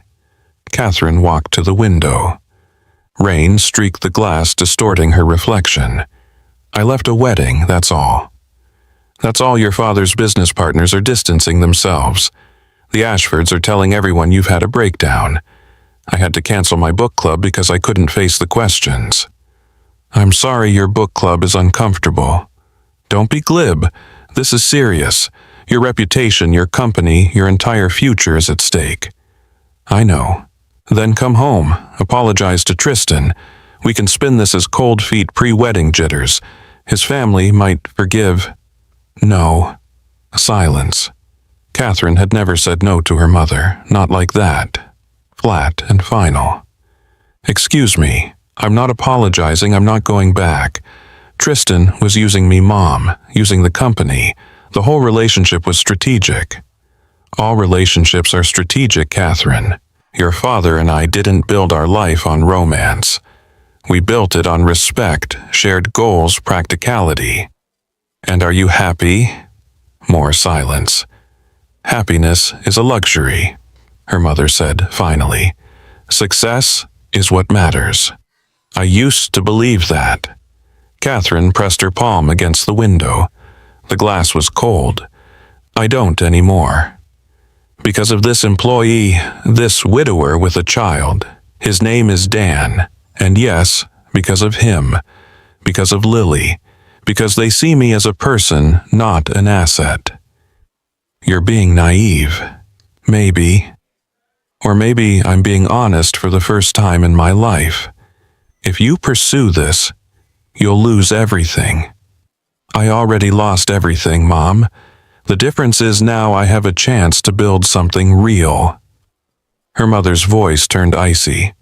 Catherine walked to the window. Rain streaked the glass, distorting her reflection. "I left a wedding, that's all." "That's all your father's business partners are distancing themselves. The Ashfords are telling everyone you've had a breakdown. I had to cancel my book club because I couldn't face the questions." "I'm sorry your book club is uncomfortable." "Don't be glib. This is serious. Your reputation, your company, your entire future is at stake." "I know." "Then come home. Apologize to Tristan. We can spin this as cold feet pre-wedding jitters. His family might forgive." "No." Silence. Catherine had never said no to her mother, not like that. Flat and final. "Excuse me. I'm not apologizing. I'm not going back. Tristan was using me, Mom, using the company. The whole relationship was strategic." "All relationships are strategic, Catherine. Your father and I didn't build our life on romance. We built it on respect, shared goals, practicality." "And are you happy?" More silence. "Happiness is a luxury," her mother said finally. "Success is what matters." "I used to believe that." Catherine pressed her palm against the window. The glass was cold. "I don't anymore. Because of this employee, this widower with a child. His name is Dan. And yes, because of him. Because of Lily. Because they see me as a person, not an asset." "You're being naive." "Maybe. Or maybe I'm being honest for the first time in my life. If you pursue this, you'll lose everything." "I already lost everything, Mom. The difference is now I have a chance to build something real." Her mother's voice turned icy.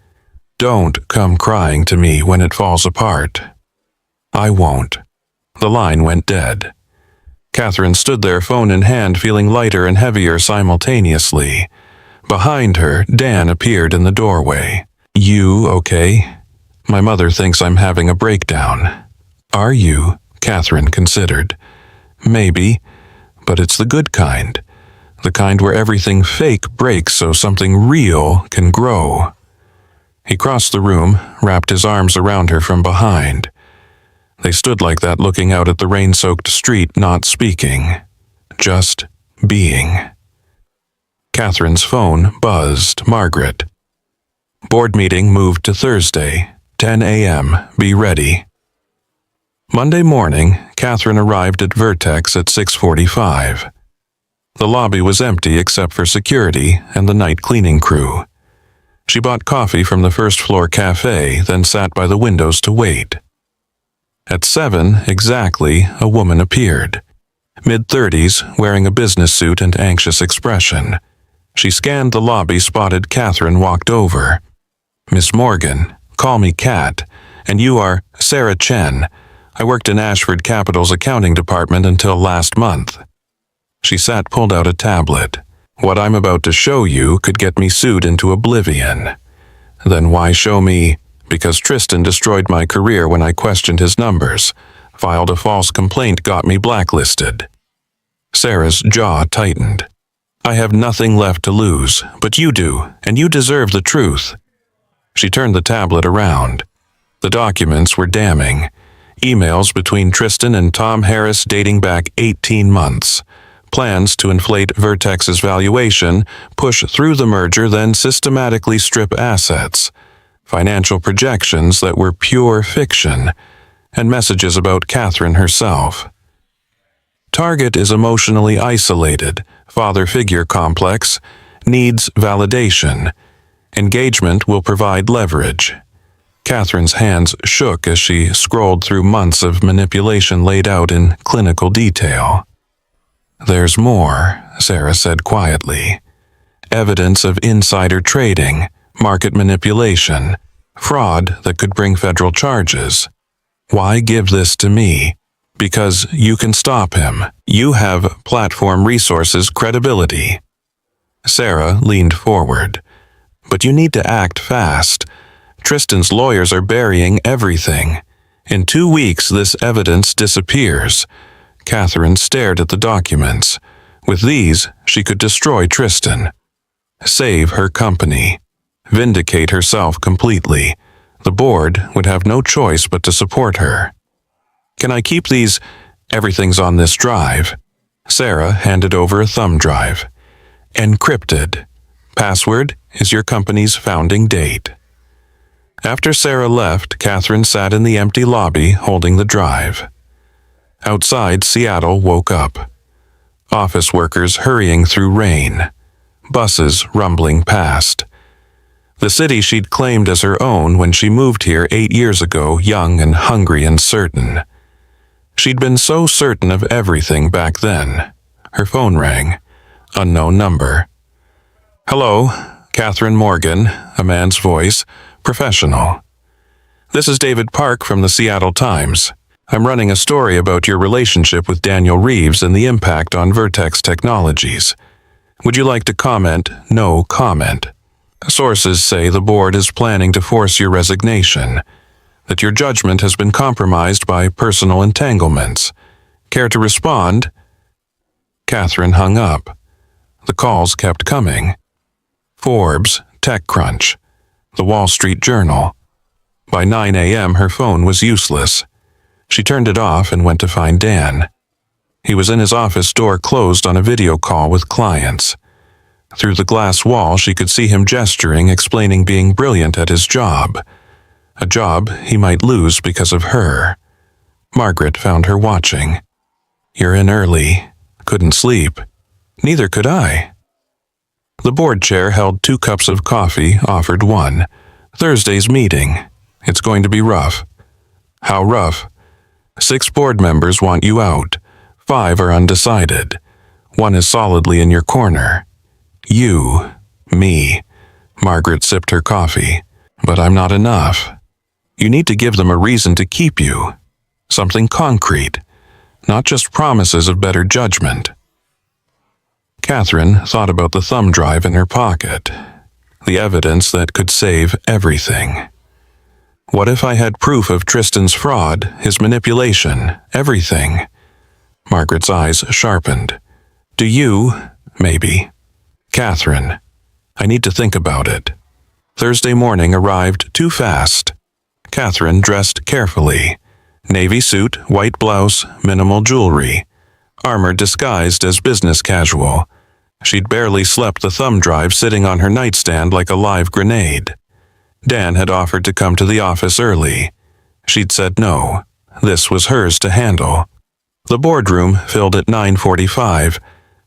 "Don't come crying to me when it falls apart." "I won't." The line went dead. Catherine stood there, phone in hand, feeling lighter and heavier simultaneously. Behind her, Dan appeared in the doorway. "You okay? My mother thinks I'm having a breakdown." "Are you?" Catherine considered. "Maybe, but it's the good kind. The kind where everything fake breaks so something real can grow." He crossed the room, wrapped his arms around her from behind. They stood like that, looking out at the rain-soaked street, not speaking, just being. Catherine's phone buzzed. Margaret. "Board meeting moved to Thursday, 10 a.m. Be ready." Monday morning, Catherine arrived at Vertex at 6:45. The lobby was empty except for security and the night cleaning crew. She bought coffee from the first-floor cafe, then sat by the windows to wait. At 7 exactly, a woman appeared. Mid-30s, wearing a business suit and anxious expression. She scanned the lobby, spotted Catherine, walked over. "Miss Morgan, call me Kat, and you are Sarah Chen. I worked in Ashford Capital's accounting department until last month." She sat, pulled out a tablet. "What I'm about to show you could get me sued into oblivion." "Then why show me?" "Because Tristan destroyed my career when I questioned his numbers. Filed a false complaint, got me blacklisted." Sarah's jaw tightened. "I have nothing left to lose, but you do, and you deserve the truth." She turned the tablet around. The documents were damning. Emails between Tristan and Tom Harris dating back 18 months. Plans to inflate Vertex's valuation, push through the merger, then systematically strip assets. Financial projections that were pure fiction, and messages about Catherine herself. Target is emotionally isolated, father figure complex, needs validation. Engagement will provide leverage. Catherine's hands shook as she scrolled through months of manipulation laid out in clinical detail. "There's more," Sarah said quietly. "Evidence of insider trading, market manipulation, fraud that could bring federal charges. Why give this to me? Because you can stop him. You have platform resources, credibility." Sarah leaned forward. "But you need to act fast. Tristan's lawyers are burying everything. In 2 weeks, this evidence disappears." Catherine stared at the documents. With these, she could destroy Tristan. Save her company. Vindicate herself completely. The board would have no choice but to support her. "Can I keep these? Everything's on this drive." Sarah handed over a thumb drive. "Encrypted. Password is your company's founding date." After Sarah left, Catherine sat in the empty lobby holding the drive. Outside, Seattle woke up. Office workers hurrying through rain. Buses rumbling past. The city she'd claimed as her own when she moved here 8 years ago, young and hungry and certain. She'd been so certain of everything back then. Her phone rang. Unknown number. "Hello, Catherine Morgan," a man's voice, professional. "This is David Park from the Seattle Times. I'm running a story about your relationship with Daniel Reeves and the impact on Vertex Technologies. Would you like to comment?" "No comment." "Sources say the board is planning to force your resignation, that your judgment has been compromised by personal entanglements. Care to respond?" Catherine hung up. The calls kept coming. Forbes, TechCrunch, The Wall Street Journal. By 9 a.m. her phone was useless. She turned it off and went to find Dan. He was in his office, door closed, on a video call with clients. Through the glass wall she could see him gesturing, explaining being brilliant at his job. A job he might lose because of her. Margaret found her watching. "You're in early. Couldn't sleep." "Neither could I." The board chair held 2 cups of coffee, offered one. "Thursday's meeting. It's going to be rough." "How rough?" 6 board members want you out. 5 are undecided. 1 is solidly in your corner. You, me. Margaret sipped her coffee. "But I'm not enough. You need to give them a reason to keep you. Something concrete, not just promises of better judgment." Catherine thought about the thumb drive in her pocket, the evidence that could save everything. What if I had proof of Tristan's fraud, his manipulation, everything? Margaret's eyes sharpened. Do you, maybe? Catherine, I need to think about it. Thursday morning arrived too fast. Catherine dressed carefully. Navy suit, white blouse, minimal jewelry. Armor disguised as business casual. She'd barely slept, the thumb drive sitting on her nightstand like a live grenade. Dan had offered to come to the office early. She'd said no. This was hers to handle. The boardroom filled at 9:45.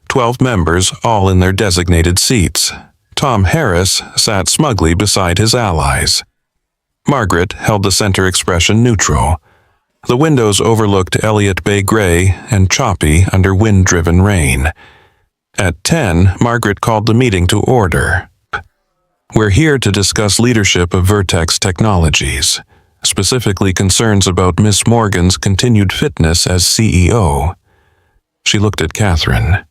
12 members, all in their designated seats. Tom Harris sat smugly beside his allies. Margaret held the center expression neutral. The windows overlooked Elliott Bay Gray and choppy under wind-driven rain. At 10, Margaret called the meeting to order. We're here to discuss leadership of Vertex Technologies, specifically concerns about Miss Morgan's continued fitness as CEO. She looked at Catherine.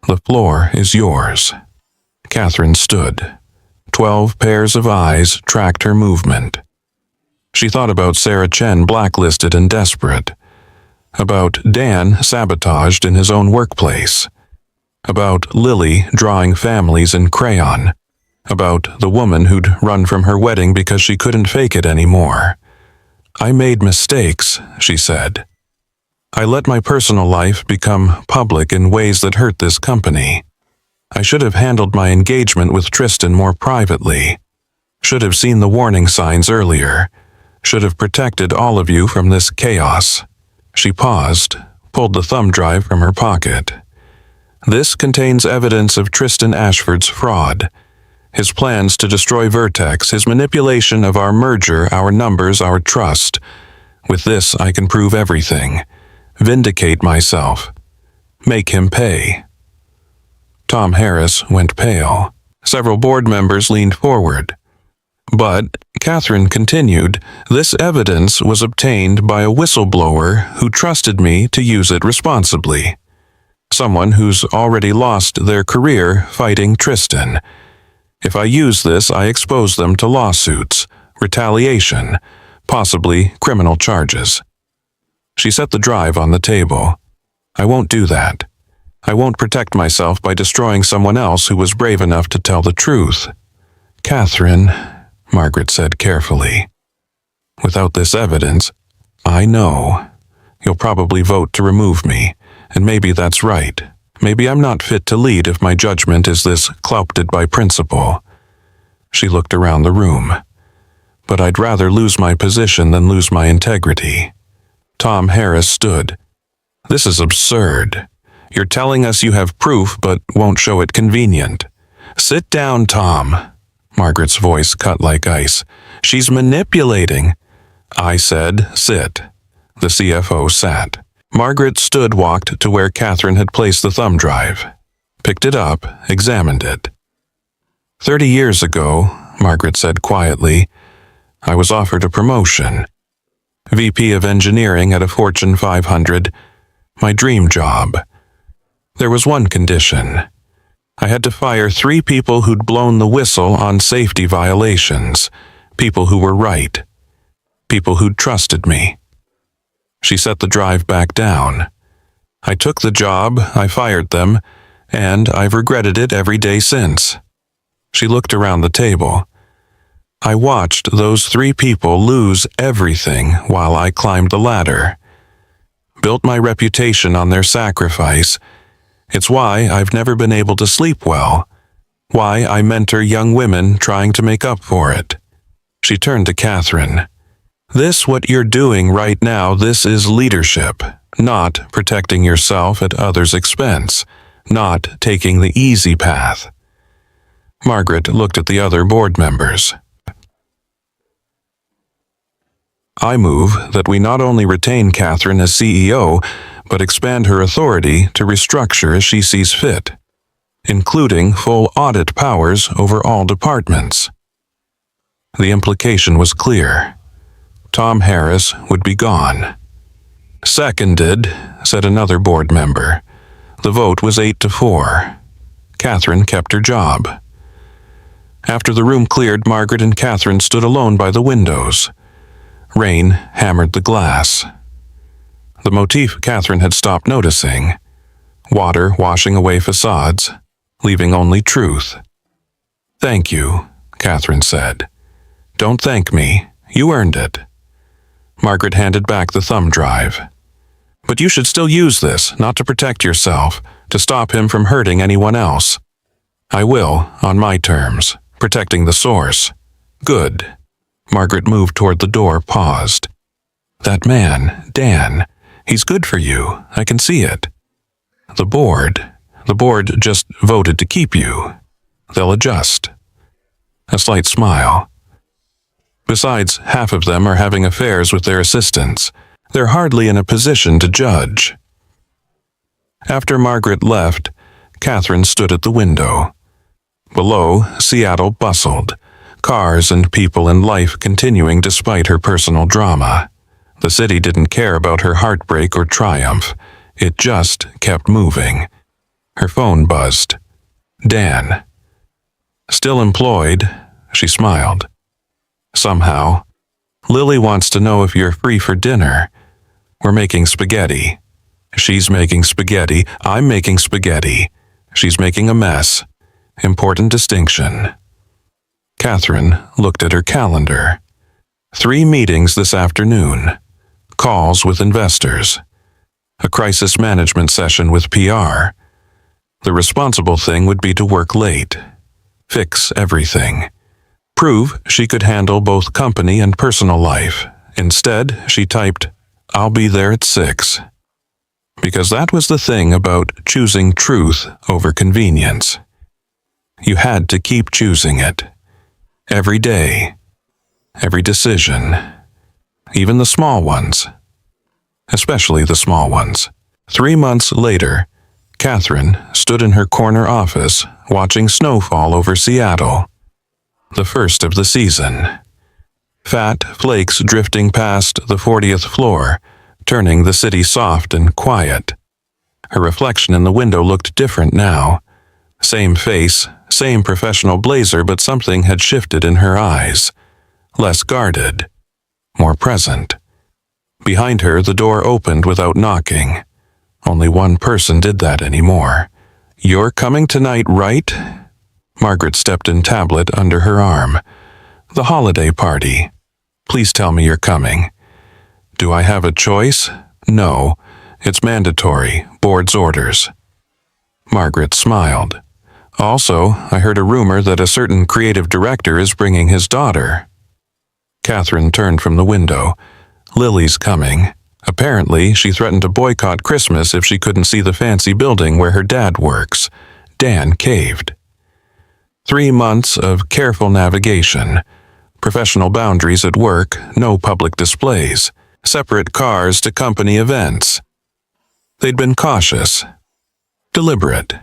The floor is yours. Catherine stood. 12 pairs of eyes tracked her movement. She thought about Sarah Chen blacklisted and desperate. About Dan sabotaged in his own workplace. About Lily drawing families in crayon. About the woman who'd run from her wedding because she couldn't fake it anymore. I made mistakes, she said. I let my personal life become public in ways that hurt this company. I should have handled my engagement with Tristan more privately. Should have seen the warning signs earlier. Should have protected all of you from this chaos. She paused, pulled the thumb drive from her pocket. This contains evidence of Tristan Ashford's fraud. His plans to destroy Vertex, his manipulation of our merger, our numbers, our trust. With this, I can prove everything. Vindicate myself. Make him pay. Tom Harris went pale. Several board members leaned forward. But, Catherine continued, this evidence was obtained by a whistleblower who trusted me to use it responsibly. Someone who's already lost their career fighting Tristan. If I use this, I expose them to lawsuits, retaliation, possibly criminal charges. She set the drive on the table. I won't do that. I won't protect myself by destroying someone else who was brave enough to tell the truth. Catherine, Margaret said carefully. Without this evidence, I know. You'll probably vote to remove me, and maybe that's right. Maybe I'm not fit to lead if my judgment is this clouded by principle. She looked around the room. But I'd rather lose my position than lose my integrity. Tom Harris stood. This is absurd. You're telling us you have proof but won't show it convenient. Sit down, Tom. Margaret's voice cut like ice. She's manipulating. I said, sit. The CFO sat. Margaret walked to where Catherine had placed the thumb drive. Picked it up, examined it. 30 years ago, Margaret said quietly, I was offered a promotion. VP of Engineering at a Fortune 500, my dream job. There was one condition. I had to fire 3 people who'd blown the whistle on safety violations, people who were right, people who'd trusted me. She set the drive back down. I took the job, I fired them, and I've regretted it every day since. She looked around the table. I watched those 3 people lose everything while I climbed the ladder. Built my reputation on their sacrifice. It's why I've never been able to sleep well. Why I mentor young women trying to make up for it. She turned to Catherine. This what you're doing right now, this is leadership, not protecting yourself at others' expense, not taking the easy path. Margaret looked at the other board members. I move that we not only retain Catherine as CEO, but expand her authority to restructure as she sees fit, including full audit powers over all departments. The implication was clear. Tom Harris would be gone. Seconded, said another board member. The vote was 8-4. Catherine kept her job. After the room cleared, Margaret and Catherine stood alone by the windows. Rain hammered the glass. The motif Catherine had stopped noticing. Water washing away facades, leaving only truth. "Thank you," Catherine said. "Don't thank me. You earned it." Margaret handed back the thumb drive. "But you should still use this, not to protect yourself, to stop him from hurting anyone else." "I will, on my terms, protecting the source." "Good." Margaret moved toward the door, paused. "That man, Dan, he's good for you. I can see it. The board just voted to keep you. They'll adjust." A slight smile. "Besides, half of them are having affairs with their assistants. They're hardly in a position to judge." After Margaret left, Catherine stood at the window. Below, Seattle bustled, cars and people and life continuing despite her personal drama. The city didn't care about her heartbreak or triumph. It just kept moving. Her phone buzzed. Dan. "Still employed?" She smiled. "Somehow. Lily wants to know if you're free for dinner. We're making spaghetti. She's making spaghetti. I'm making spaghetti. She's making a mess. Important distinction." Catherine looked at her calendar. 3 meetings this afternoon. Calls with investors. A crisis management session with PR. The responsible thing would be to work late. Fix everything. Prove she could handle both company and personal life. Instead, she typed, "I'll be there at 6. Because that was the thing about choosing truth over convenience. You had to keep choosing it. Every day. Every decision. Even the small ones. Especially the small ones. 3 months later, Catherine stood in her corner office watching snowfall over Seattle. The first of the season. Fat flakes drifting past the 40th floor, turning the city soft and quiet. Her reflection in the window looked different now. Same face, same professional blazer, but something had shifted in her eyes. Less guarded. More present. Behind her, the door opened without knocking. Only one person did that anymore. "You're coming tonight, right?" Margaret stepped in tablet under her arm. "The holiday party. Please tell me you're coming." "Do I have a choice?" "No. It's mandatory. Board's orders." Margaret smiled. "Also, I heard a rumor that a certain creative director is bringing his daughter." Catherine turned from the window. "Lily's coming. Apparently, she threatened to boycott Christmas if she couldn't see the fancy building where her dad works." Dan caved. 3 months of careful navigation. Professional boundaries at work, no public displays. Separate cars to company events. They'd been cautious. Deliberate.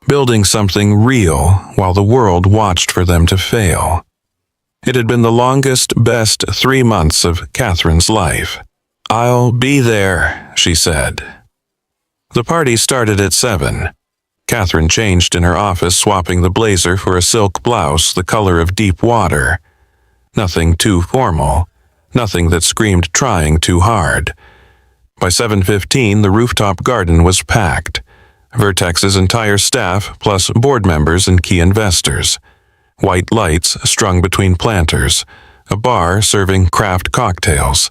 Building something real while the world watched for them to fail. It had been the longest, best 3 months of Catherine's life. "I'll be there," she said. The party started at 7. Catherine changed in her office, swapping the blazer for a silk blouse the color of deep water. Nothing too formal. Nothing that screamed trying too hard. By 7:15, the rooftop garden was packed. Vertex's entire staff, plus board members and key investors. White lights strung between planters. A bar serving craft cocktails.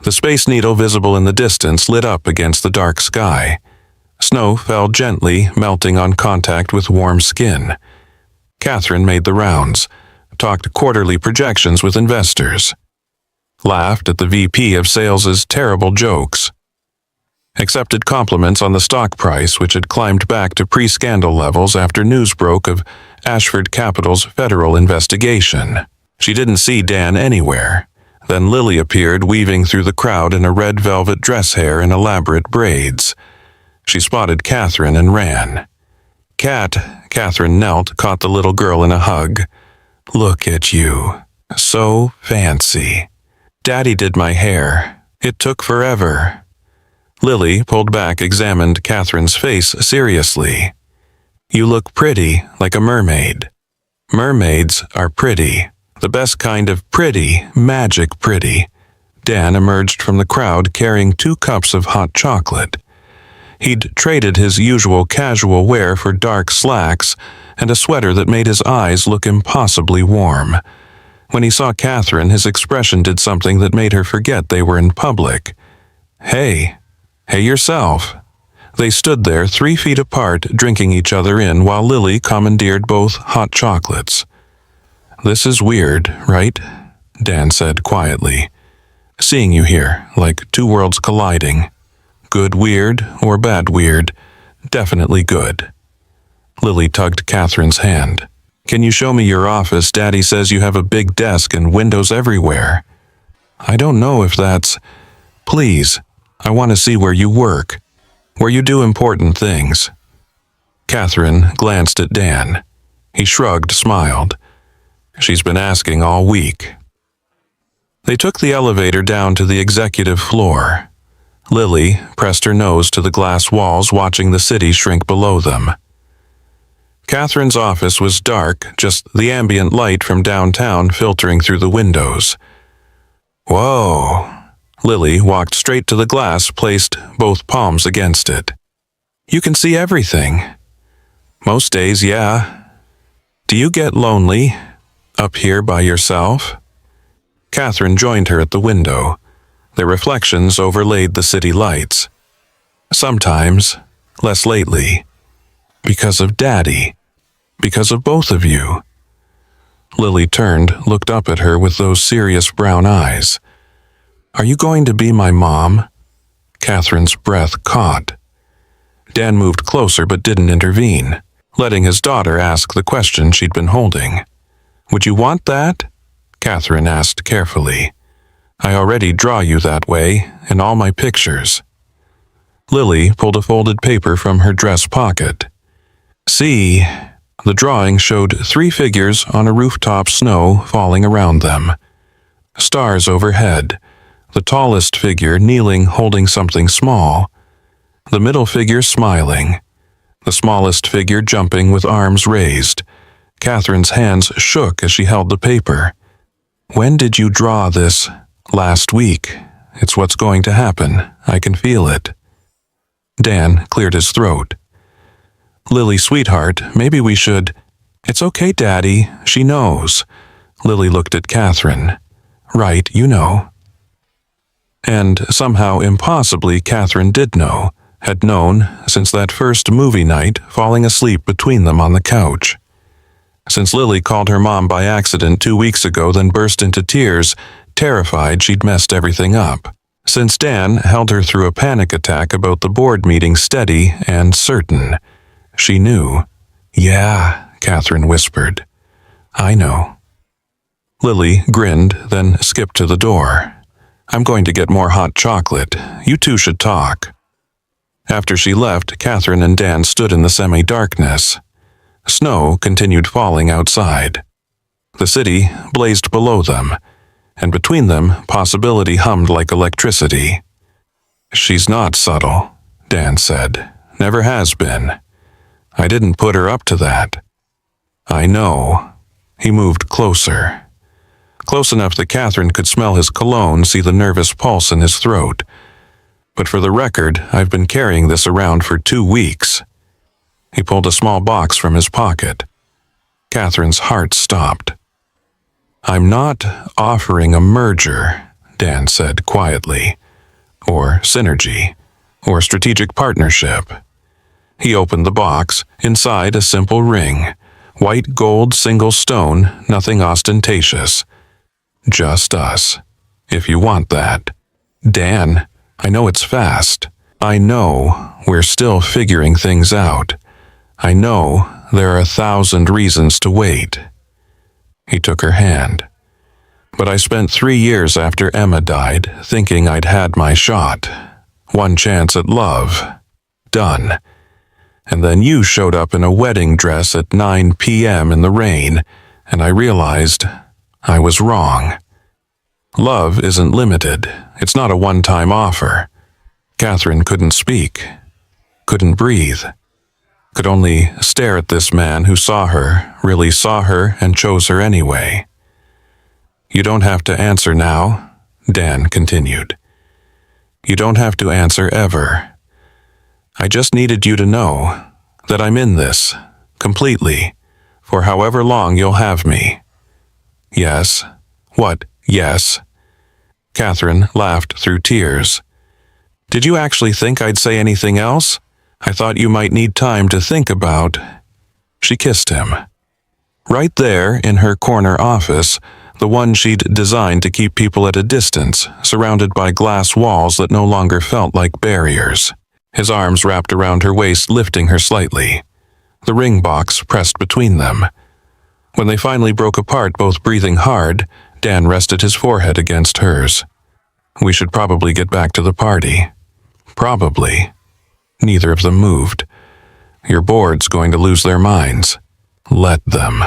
The Space Needle visible in the distance lit up against the dark sky. Snow fell gently, melting on contact with warm skin. Catherine made the rounds, talked quarterly projections with investors. Laughed at the VP of Sales's terrible jokes. Accepted compliments on the stock price, which had climbed back to pre-scandal levels after news broke of Ashford Capital's federal investigation. She didn't see Dan anywhere. Then Lily appeared, weaving through the crowd in a red velvet dress hair and elaborate braids. She spotted Catherine and ran. Catherine knelt, caught the little girl in a hug. "Look at you. So fancy. Daddy did my hair. It took forever." Lily pulled back, examined Catherine's face seriously. You look pretty, like a mermaid. Mermaids are pretty. The best kind of pretty, magic pretty. Dan emerged from the crowd carrying 2 cups of hot chocolate. He'd traded his usual casual wear for dark slacks and a sweater that made his eyes look impossibly warm. When he saw Catherine, his expression did something that made her forget they were in public. Hey yourself. They stood there 3 feet apart, drinking each other in, while Lily commandeered both hot chocolates. This is weird, right? Dan said quietly. Seeing you here, like 2 worlds colliding. Good weird or bad weird? Definitely good. Lily tugged Catherine's hand. Can you show me your office? Daddy says you have a big desk and windows everywhere. I don't know if that's... Please, I want to see where you work, where you do important things. Catherine glanced at Dan. He shrugged, smiled. She's been asking all week. They took the elevator down to the executive floor. Lily pressed her nose to the glass walls, watching the city shrink below them. Catherine's office was dark, just the ambient light from downtown filtering through the windows. Whoa! Lily walked straight to the glass, placed both palms against it. You can see everything. Most days, yeah. Do you get lonely, up here by yourself? Catherine joined her at the window. Their reflections overlaid the city lights. Sometimes, less lately. Because of Daddy. Because of both of you. Lily turned, looked up at her with those serious brown eyes. Are you going to be my mom? Catherine's breath caught. Dan moved closer but didn't intervene, letting his daughter ask the question she'd been holding. Would you want that? Catherine asked carefully. I already draw you that way, in all my pictures. Lily pulled a folded paper from her dress pocket. See, the drawing showed 3 figures on a rooftop, snow falling around them. Stars overhead, the tallest figure kneeling holding something small, the middle figure smiling, the smallest figure jumping with arms raised. Catherine's hands shook as she held the paper. When did you draw this? Last week. It's what's going to happen. I can feel it. Dan cleared his throat. Lily, sweetheart, maybe we should... It's okay, Daddy. She knows. Lily looked at Catherine. Right, you know. And somehow impossibly Catherine did know, had known since that first movie night, falling asleep between them on the couch. Since Lily called her mom by accident 2 weeks ago, then burst into tears, terrified she'd messed everything up. Since Dan held her through a panic attack about the board meeting, steady and certain. She knew. Yeah, Catherine whispered. I know. Lily grinned, then skipped to the door. I'm going to get more hot chocolate. You two should talk. After she left, Catherine and Dan stood in the semi-darkness. Snow continued falling outside. The city blazed below them, and between them, possibility hummed like electricity. She's not subtle, Dan said. Never has been. I didn't put her up to that. I know. He moved closer. Close enough that Catherine could smell his cologne, see the nervous pulse in his throat. But for the record, I've been carrying this around for 2 weeks. He pulled a small box from his pocket. Catherine's heart stopped. I'm not offering a merger, Dan said quietly, or synergy, or strategic partnership. He opened the box, inside a simple ring, white gold single stone, nothing ostentatious. Just us, if you want that. Dan, I know it's fast. I know we're still figuring things out. I know there are 1,000 reasons to wait. He took her hand. But I spent 3 years after Emma died thinking I'd had my shot. 1 chance at love. Done. And then you showed up in a wedding dress at 9 p.m. in the rain, and I realized I was wrong. Love isn't limited. It's not a one-time offer. Catherine couldn't speak, couldn't breathe. could only stare at this man who saw her, really saw her, and chose her anyway. "You don't have to answer now," Dan continued. "You don't have to answer ever. I just needed you to know that I'm in this, completely, for however long you'll have me." "Yes." "What, yes?" Catherine laughed through tears. "Did you actually think I'd say anything else? I thought you might need time to think about—" She kissed him. Right there in her corner office, the one she'd designed to keep people at a distance, surrounded by glass walls that no longer felt like barriers. His arms wrapped around her waist, lifting her slightly. The ring box pressed between them. When they finally broke apart, both breathing hard, Dan rested his forehead against hers. "We should probably get back to the party." "Probably." Neither of them moved. "Your board's going to lose their minds." "Let them."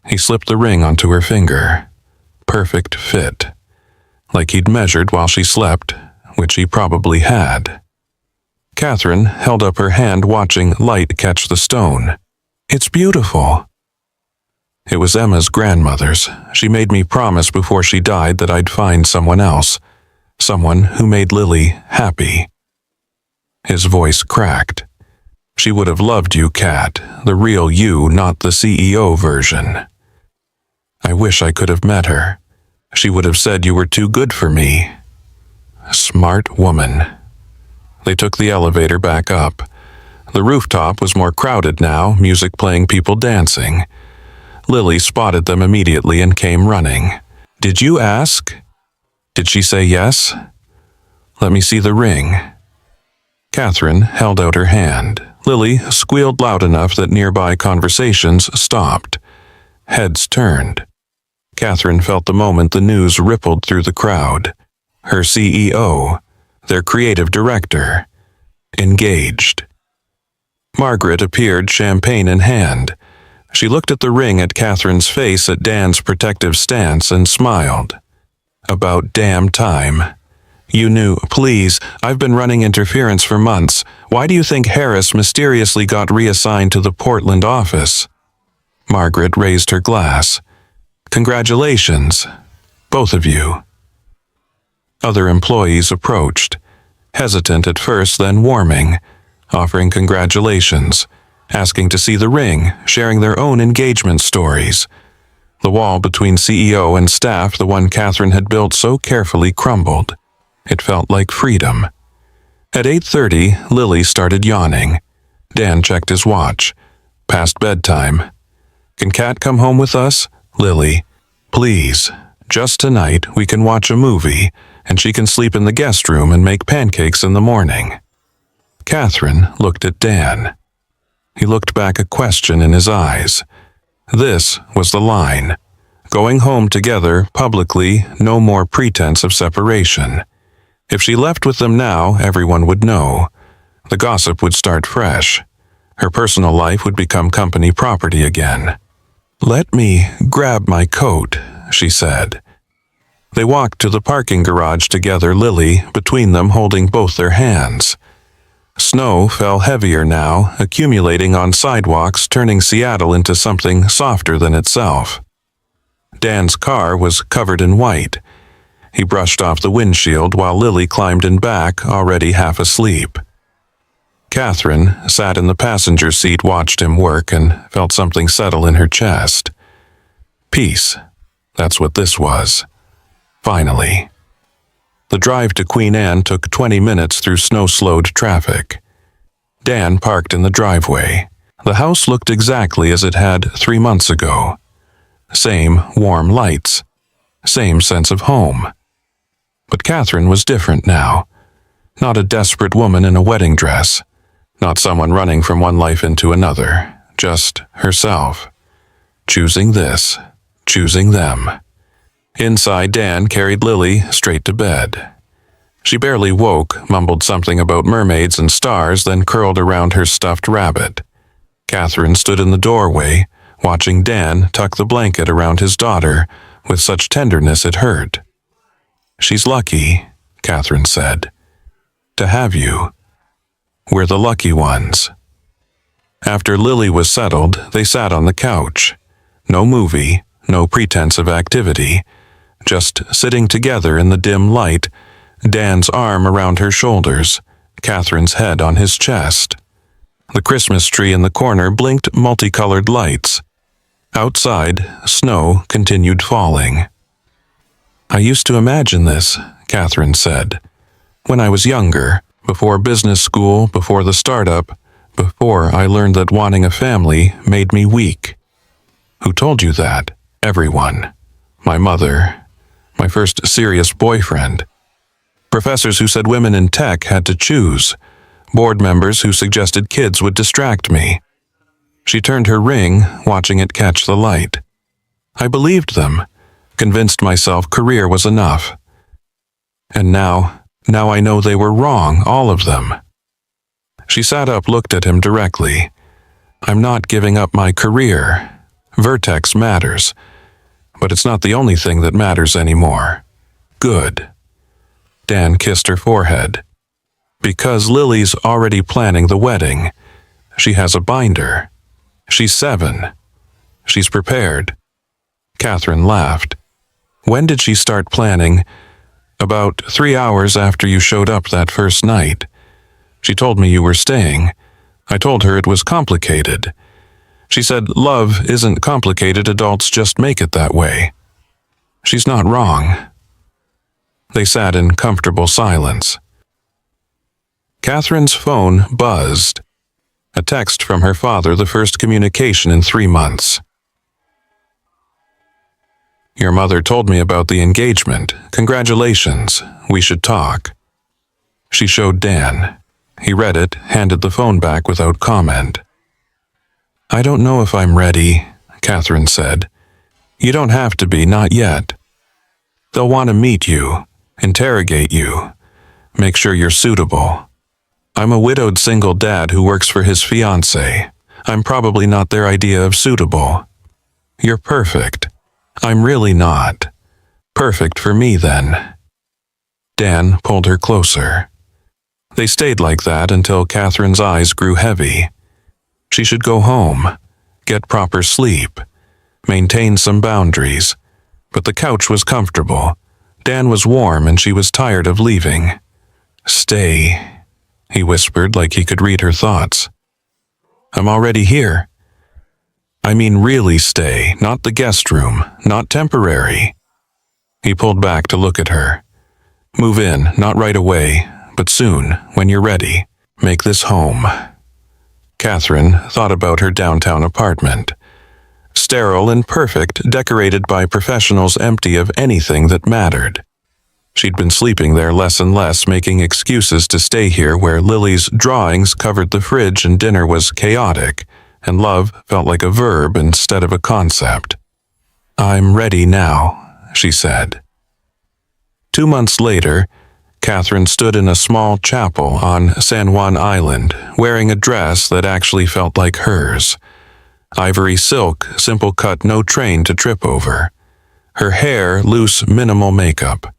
He slipped the ring onto her finger. Perfect fit. Like he'd measured while she slept, which he probably had. Catherine held up her hand, watching light catch the stone. "It's beautiful." "It was Emma's grandmother's. She made me promise before she died that I'd find someone else. Someone who made Lily happy." His voice cracked. "She would have loved you, Kat. The real you, not the CEO version. I wish I could have met her. She would have said you were too good for me." Smart woman. They took the elevator back up. The rooftop was more crowded now, music playing, people dancing. Lily spotted them immediately and came running. "Did you ask? Did she say yes? Let me see the ring." Catherine held out her hand. Lily squealed loud enough that nearby conversations stopped. Heads turned. Catherine felt the moment the news rippled through the crowd. Her CEO, their creative director, engaged. Margaret appeared, champagne in hand. She looked at the ring, at Catherine's face, at Dan's protective stance, and smiled. "About damn time. You knew. Please, I've been running interference for months. Why do you think Harris mysteriously got reassigned to the Portland office?" Margaret raised her glass. "Congratulations, both of you." Other employees approached, hesitant at first, then warming, offering congratulations, asking to see the ring, sharing their own engagement stories. The wall between CEO and staff, the one Catherine had built so carefully, crumbled. It felt like freedom. At 8:30, Lily started yawning. Dan checked his watch. Past bedtime. "Can Kat come home with us?" "Lily, please. Just tonight we can watch a movie, and she can sleep in the guest room and make pancakes in the morning." Catherine looked at Dan. He looked back, a question in his eyes. This was the line. Going home together, publicly, no more pretense of separation. If she left with them now, everyone would know. The gossip would start fresh. Her personal life would become company property again. "Let me grab my coat," she said. They walked to the parking garage together, Lily between them, holding both their hands. Snow fell heavier now, accumulating on sidewalks, turning Seattle into something softer than itself. Dan's car was covered in white. He brushed off the windshield while Lily climbed in back, already half asleep. Catherine sat in the passenger seat, watched him work, and felt something settle in her chest. Peace. That's what this was. Finally. The drive to Queen Anne took 20 minutes through snow-slowed traffic. Dan parked in the driveway. The house looked exactly as it had 3 months ago. Same warm lights. Same sense of home. But Catherine was different now. Not a desperate woman in a wedding dress. Not someone running from one life into another. Just herself. Choosing this. Choosing them. Inside, Dan carried Lily straight to bed. She barely woke, mumbled something about mermaids and stars, then curled around her stuffed rabbit. Catherine stood in the doorway, watching Dan tuck the blanket around his daughter with such tenderness it hurt. "She's lucky," Catherine said, "to have you. We're the lucky ones." After Lily was settled, they sat on the couch. No movie, no pretense of activity, just sitting together in the dim light, Dan's arm around her shoulders, Catherine's head on his chest. The Christmas tree in the corner blinked multicolored lights. Outside, snow continued falling. "I used to imagine this," Catherine said. "When I was younger, before business school, before the startup, before I learned that wanting a family made me weak." "Who told you that?" "Everyone. My mother. My first serious boyfriend. Professors who said women in tech had to choose. Board members who suggested kids would distract me." She turned her ring, watching it catch the light. "I believed them, convinced myself career was enough. And now I know they were wrong, all of them." She sat up, looked at him directly. "I'm not giving up my career. Vertex matters. But it's not the only thing that matters anymore." "Good." Dan kissed her forehead. "Because Lily's already planning the wedding. She has a binder. She's 7. She's prepared." Catherine laughed. "When did she start planning?" "About 3 hours after you showed up that first night. She told me you were staying. I told her it was complicated. She said love isn't complicated, adults just make it that way." She's not wrong. They sat in comfortable silence. Catherine's phone buzzed. A text from her father, the first communication in 3 months. "Your mother told me about the engagement. Congratulations. We should talk." She showed Dan. He read it, handed the phone back without comment. "I don't know if I'm ready," Catherine said. "You don't have to be, not yet. They'll want to meet you, interrogate you, make sure you're suitable. I'm a widowed single dad who works for his fiancée. I'm probably not their idea of suitable. You're perfect. I'm really not. Perfect for me, then." Dan pulled her closer. They stayed like that until Catherine's eyes grew heavy. She should go home, get proper sleep, maintain some boundaries. But the couch was comfortable. Dan was warm and she was tired of leaving. "Stay," he whispered like he could read her thoughts. "I'm already here." "I mean really stay, not the guest room, not temporary." He pulled back to look at her. "Move in, not right away, but soon, when you're ready. Make this home." Catherine thought about her downtown apartment. Sterile and perfect, decorated by professionals, empty of anything that mattered. She'd been sleeping there less and less, making excuses to stay here where Lily's drawings covered the fridge and dinner was chaotic, and love felt like a verb instead of a concept. "I'm ready now," she said. 2 months later, Catherine stood in a small chapel on San Juan Island, wearing a dress that actually felt like hers. Ivory silk, simple cut, no train to trip over. Her hair, loose, minimal makeup.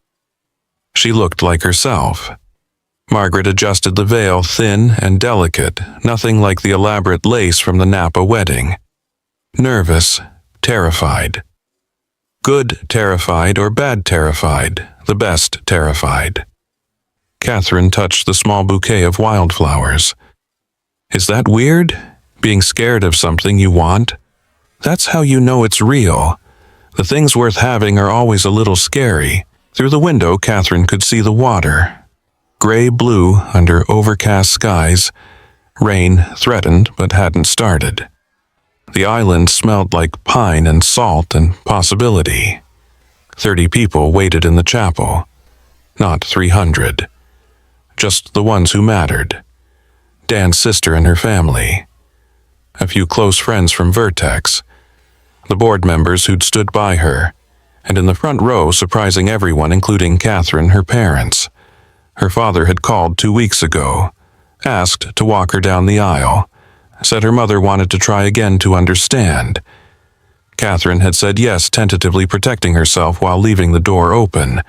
She looked like herself. Margaret adjusted the veil, thin and delicate, nothing like the elaborate lace from the Napa wedding. Nervous, terrified. Good terrified or bad terrified, the best terrified. Catherine touched the small bouquet of wildflowers. "Is that weird? Being scared of something you want? That's how you know it's real. The things worth having are always a little scary." Through the window, Catherine could see the water. Gray-blue under overcast skies. Rain threatened but hadn't started. The island smelled like pine and salt and possibility. 30 people waited in the chapel. Not 300. Just the ones who mattered. Dan's sister and her family. A few close friends from Vertex. The board members who'd stood by her. And in the front row, surprising everyone, including Catherine, her parents. Her father had called 2 weeks ago, asked to walk her down the aisle, said her mother wanted to try again to understand. Catherine had said yes, tentatively protecting herself while leaving the door open.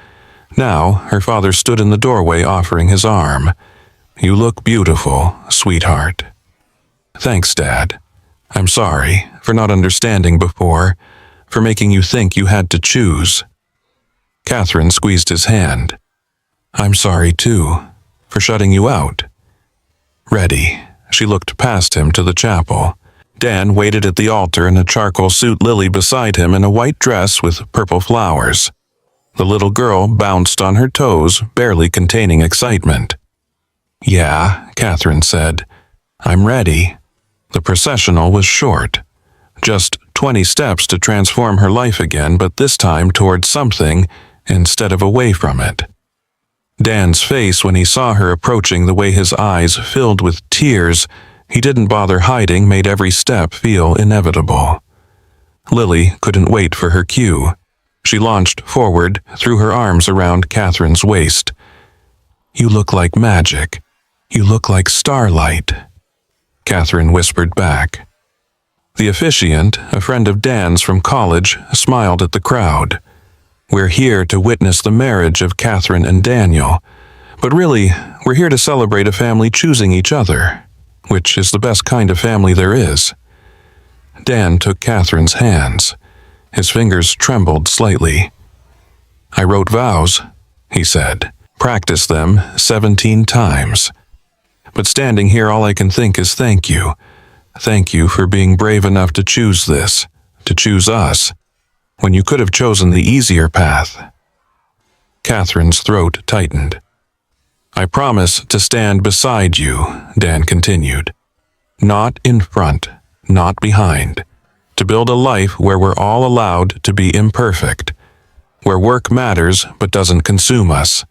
Now, her father stood in the doorway offering his arm. "You look beautiful, sweetheart." Thanks, Dad. I'm sorry for not understanding before, for making you think you had to choose. Catherine squeezed his hand. I'm sorry, too, for shutting you out. Ready, she looked past him to the chapel. Dan waited at the altar in a charcoal suit, Lily beside him in a white dress with purple flowers. The little girl bounced on her toes, barely containing excitement. Yeah, Catherine said. I'm ready. The processional was short. Just 20 steps to transform her life again, but this time towards something instead of away from it. Dan's face when he saw her approaching, the way his eyes filled with tears he didn't bother hiding, made every step feel inevitable. Lily couldn't wait for her cue. She launched forward, threw her arms around Catherine's waist. You look like magic. You look like starlight. Catherine whispered back. The officiant, a friend of Dan's from college, smiled at the crowd. We're here to witness the marriage of Catherine and Daniel, but really, we're here to celebrate a family choosing each other, which is the best kind of family there is. Dan took Catherine's hands. His fingers trembled slightly. I wrote vows, he said. Practiced them 17 times. But standing here, all I can think is thank you. Thank you for being brave enough to choose this, to choose us, when you could have chosen the easier path. Catherine's throat tightened. I promise to stand beside you, Dan continued. Not in front, not behind. To build a life where we're all allowed to be imperfect. Where work matters but doesn't consume us.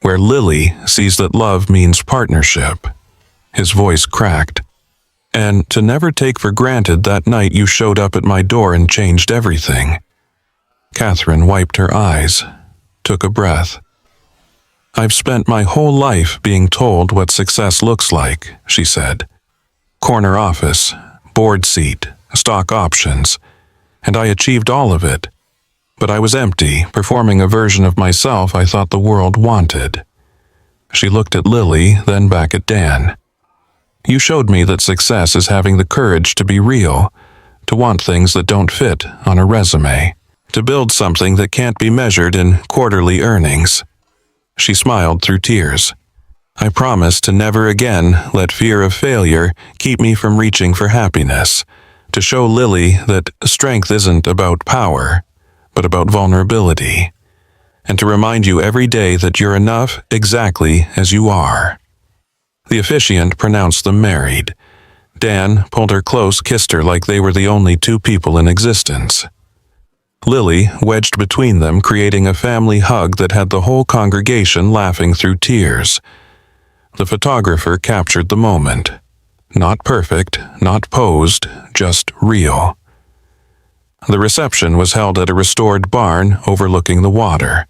Where Lily sees that love means partnership. His voice cracked. And to never take for granted that night you showed up at my door and changed everything. Catherine wiped her eyes, took a breath. I've spent my whole life being told what success looks like, she said. Corner office, board seat, stock options, and I achieved all of it. But I was empty, performing a version of myself I thought the world wanted. She looked at Lily, then back at Dan. You showed me that success is having the courage to be real, to want things that don't fit on a resume, to build something that can't be measured in quarterly earnings. She smiled through tears. I promise to never again let fear of failure keep me from reaching for happiness, to show Lily that strength isn't about power, but about vulnerability, and to remind you every day that you're enough exactly as you are. The officiant pronounced them married. Dan pulled her close, kissed her like they were the only two people in existence. Lily wedged between them, creating a family hug that had the whole congregation laughing through tears. The photographer captured the moment. Not perfect, not posed, just real. The reception was held at a restored barn overlooking the water.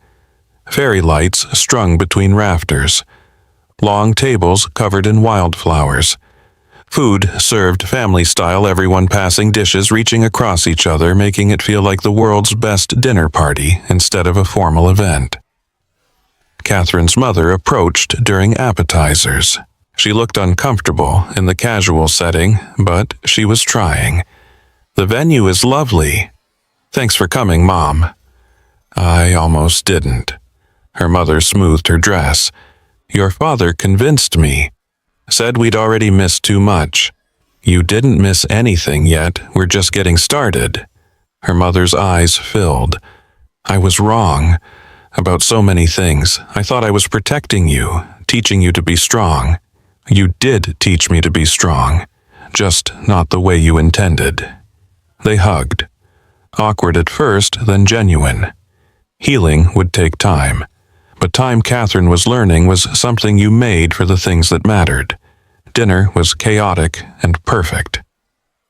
Fairy lights strung between rafters. Long tables covered in wildflowers. Food served family style, everyone passing dishes, reaching across each other, making it feel like the world's best dinner party instead of a formal event. Catherine's mother approached during appetizers. She looked uncomfortable in the casual setting, but she was trying. The venue is lovely. Thanks for coming, Mom. I almost didn't. Her mother smoothed her dress. Your father convinced me. Said we'd already missed too much. You didn't miss anything yet, we're just getting started. Her mother's eyes filled. I was wrong. About so many things. I thought I was protecting you, teaching you to be strong. You did teach me to be strong, just not the way you intended. They hugged. Awkward at first, then genuine. Healing would take time. But time Catherine was learning was something you made for the things that mattered. Dinner was chaotic and perfect.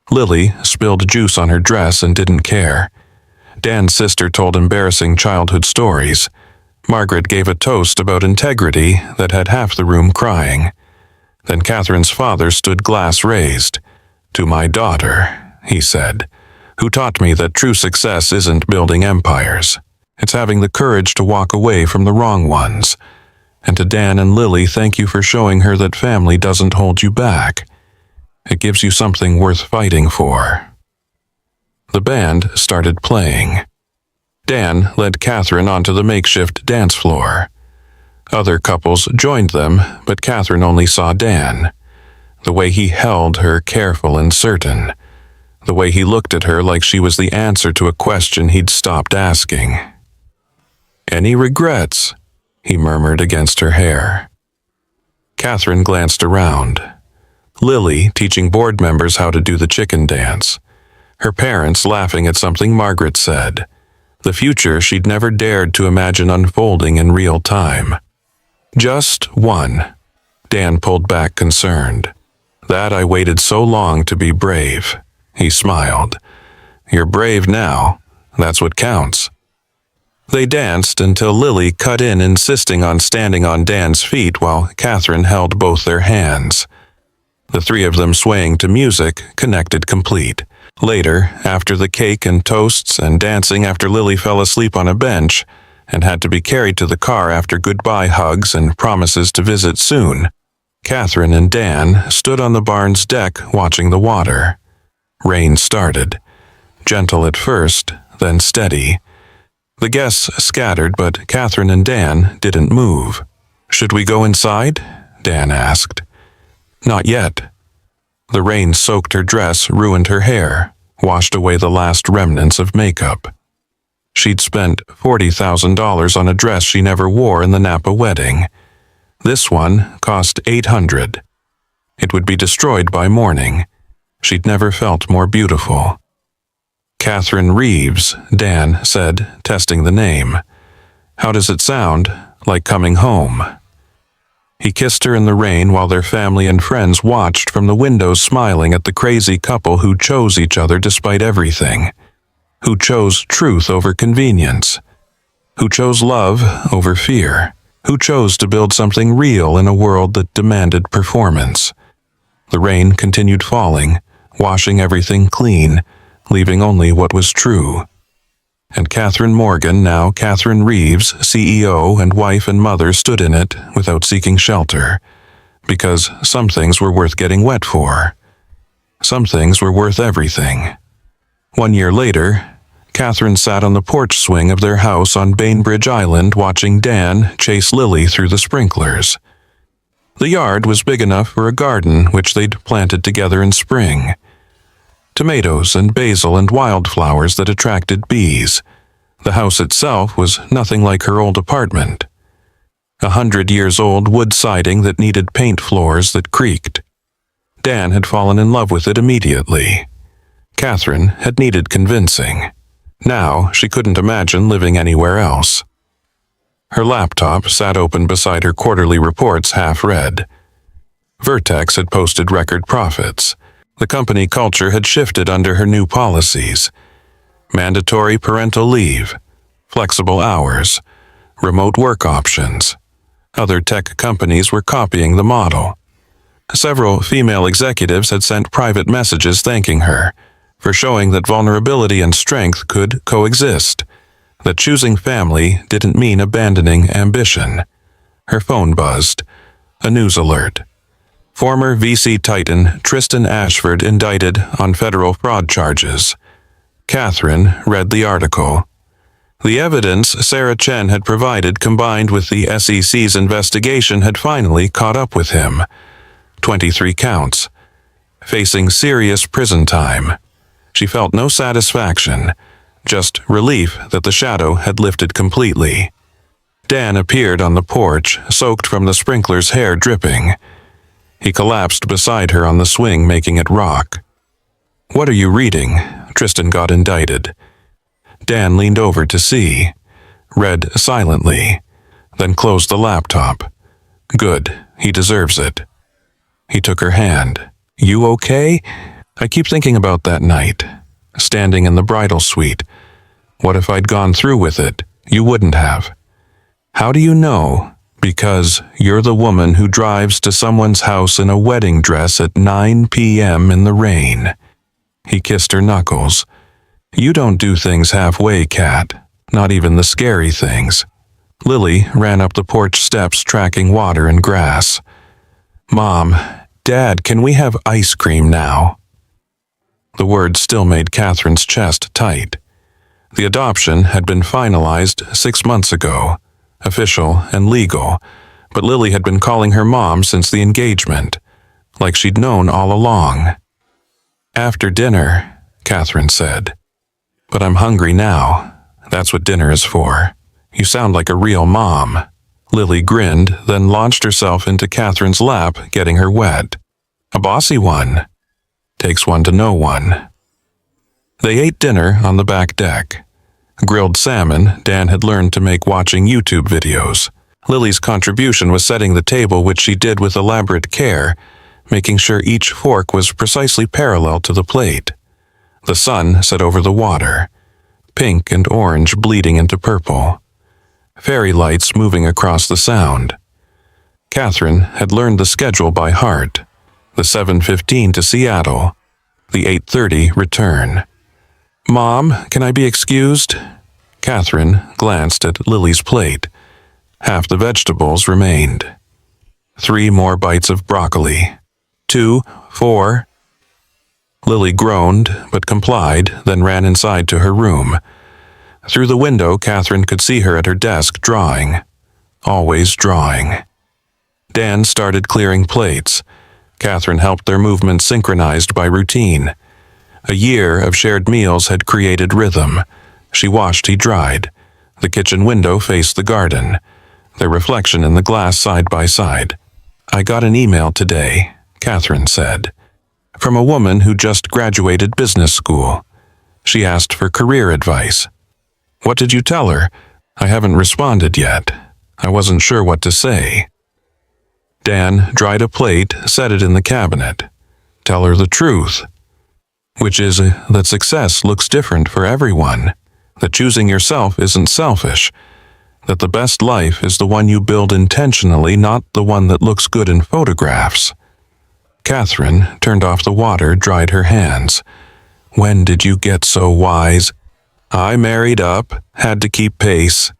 Lily spilled juice on her dress and didn't care. Dan's sister told embarrassing childhood stories. Margaret gave a toast about integrity that had half the room crying. Then Catherine's father stood glass raised. To my daughter, he said, who taught me that true success isn't building empires. It's having the courage to walk away from the wrong ones. And to Dan and Lily, thank you for showing her that family doesn't hold you back. It gives you something worth fighting for. The band started playing. Dan led Catherine onto the makeshift dance floor. Other couples joined them, but Catherine only saw Dan. The way he held her careful and certain. The way he looked at her like she was the answer to a question he'd stopped asking. "Any regrets?" he murmured against her hair. Catherine glanced around. Lily teaching board members how to do the chicken dance. Her parents laughing at something Margaret said. The future she'd never dared to imagine unfolding in real time. Just one. Dan pulled back concerned. "That I waited so long to be brave." He smiled. "You're brave now. That's what counts." They danced until Lily cut in, insisting on standing on Dan's feet while Catherine held both their hands. The three of them swaying to music, connected complete. Later, after the cake and toasts and dancing after Lily fell asleep on a bench and had to be carried to the car after goodbye hugs and promises to visit soon, Catherine and Dan stood on the barn's deck watching the water. Rain started. Gentle at first, then steady. The guests scattered, but Catherine and Dan didn't move. "Should we go inside?" Dan asked. "Not yet." The rain soaked her dress, ruined her hair, washed away the last remnants of makeup. She'd spent $40,000 on a dress she never wore in the Napa wedding. This one cost $800. It would be destroyed by morning. She'd never felt more beautiful. "Catherine Reeves," Dan said, testing the name. "How does it sound? Like coming home?" He kissed her in the rain while their family and friends watched from the windows, smiling at the crazy couple who chose each other despite everything, who chose truth over convenience, who chose love over fear, who chose to build something real in a world that demanded performance. The rain continued falling, washing everything clean, leaving only what was true. And Catherine Morgan, now Catherine Reeves, CEO and wife and mother, stood in it without seeking shelter, because some things were worth getting wet for. Some things were worth everything. 1 year later, Catherine sat on the porch swing of their house on Bainbridge Island watching Dan chase Lily through the sprinklers. The yard was big enough for a garden which they'd planted together in spring. Tomatoes and basil and wildflowers that attracted bees. The house itself was nothing like her old apartment. 100 years old wood siding that needed paint floors that creaked. Dan had fallen in love with it immediately. Catherine had needed convincing. Now she couldn't imagine living anywhere else. Her laptop sat open beside her quarterly reports, half read. Vertex had posted record profits. The company culture had shifted under her new policies. Mandatory parental leave, flexible hours, remote work options. Other tech companies were copying the model. Several female executives had sent private messages thanking her for showing that vulnerability and strength could coexist, that choosing family didn't mean abandoning ambition. Her phone buzzed. A news alert. Former VC titan Tristan Ashford indicted on federal fraud charges. Catherine read the article. The evidence Sarah Chen had provided, combined with the SEC's investigation, had finally caught up with him. 23 counts. Facing serious prison time. She felt no satisfaction, just relief that the shadow had lifted completely. Dan appeared on the porch, soaked from the sprinkler's, hair dripping. He collapsed beside her on the swing, making it rock. "What are you reading?" Tristan got indicted. Dan leaned over to see, read silently, then closed the laptop. "Good, he deserves it." He took her hand. "You okay? I keep thinking about that night, standing in the bridal suite. What if I'd gone through with it? You wouldn't have." "How do you know?" "Because you're the woman who drives to someone's house in a wedding dress at 9 p.m. in the rain." He kissed her knuckles. "You don't do things halfway, Kat. Not even the scary things." Lily ran up the porch steps, tracking water and grass. "Mom, "Dad, can we have ice cream now?" The words still made Catherine's chest tight. The adoption had been finalized 6 months ago, official and legal, but Lily had been calling her mom since the engagement, like she'd known all along. "After dinner," Catherine said. "But I'm hungry now. That's what dinner is for. You sound like a real mom." Lily grinned, then launched herself into Catherine's lap, getting her wet. "A bossy one. Takes one to know one." They ate dinner on the back deck. Grilled salmon Dan had learned to make watching YouTube videos. Lily's contribution was setting the table, which she did with elaborate care, making sure each fork was precisely parallel to the plate. The sun set over the water, pink and orange bleeding into purple. Fairy lights moving across the sound. Catherine had learned the schedule by heart. The 7:15 to Seattle, the 8:30 return. "Mom, can I be excused?" Catherine glanced at Lily's plate. Half the vegetables remained. 3 more bites of broccoli. 2, 4. Lily groaned, but complied, then ran inside to her room. Through the window, Catherine could see her at her desk drawing. Always drawing. Dan started clearing plates. Catherine helped their movements synchronized by routine. A year of shared meals had created rhythm. She washed, he dried. The kitchen window faced the garden, their reflection in the glass side by side. "I got an email today," Catherine said, "from a woman who just graduated business school. She asked for career advice." "What did you tell her?" "I haven't responded yet. I wasn't sure what to say." Dan dried a plate, set it in the cabinet. "Tell her the truth. Which is that success looks different for everyone. That choosing yourself isn't selfish. That the best life is the one you build intentionally, not the one that looks good in photographs." Catherine turned off the water, dried her hands. "When did you get so wise?" "I married up, had to keep pace."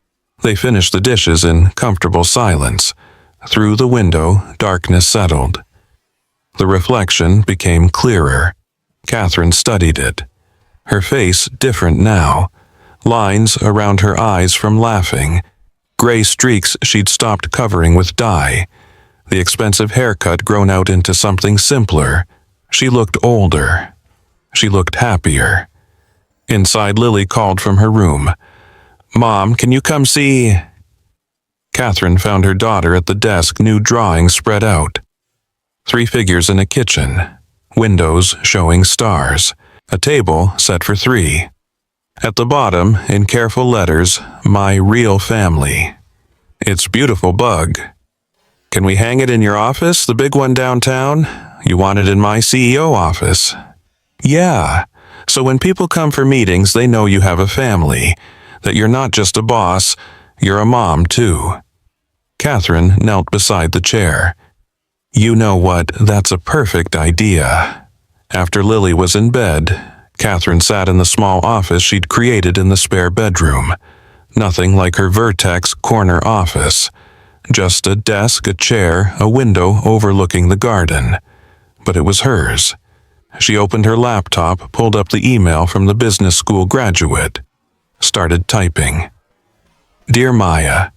They finished the dishes in comfortable silence. Through the window, darkness settled. The reflection became clearer. Catherine studied it. Her face different now. Lines around her eyes from laughing. Gray streaks she'd stopped covering with dye. The expensive haircut grown out into something simpler. She looked older. She looked happier. Inside, Lily called from her room. "Mom, can you come see?" Catherine found her daughter at the desk, new drawings spread out. 3 figures in a kitchen. Windows showing stars. A table set for 3. At the bottom, in careful letters, "My real family." "It's beautiful, Bug. Can we hang it in your office, the big one downtown? You want it in my CEO office." "Yeah. So when people come for meetings, they know you have a family. That you're not just a boss, you're a mom, too." Catherine knelt beside the chair. "You know what? That's a perfect idea." After Lily was in bed, Catherine sat in the small office she'd created in the spare bedroom. Nothing like her Vertex corner office. Just a desk, a chair, a window overlooking the garden. But it was hers. She opened her laptop, pulled up the email from the business school graduate. Started typing. "Dear Maya,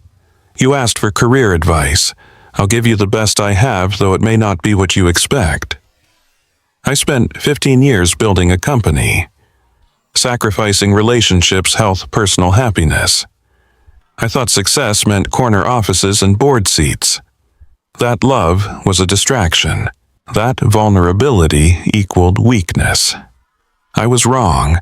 you asked for career advice. I'll give you the best I have, though it may not be what you expect. I spent 15 years building a company, sacrificing relationships, health, personal happiness. I thought success meant corner offices and board seats. That love was a distraction. That vulnerability equaled weakness. I was wrong.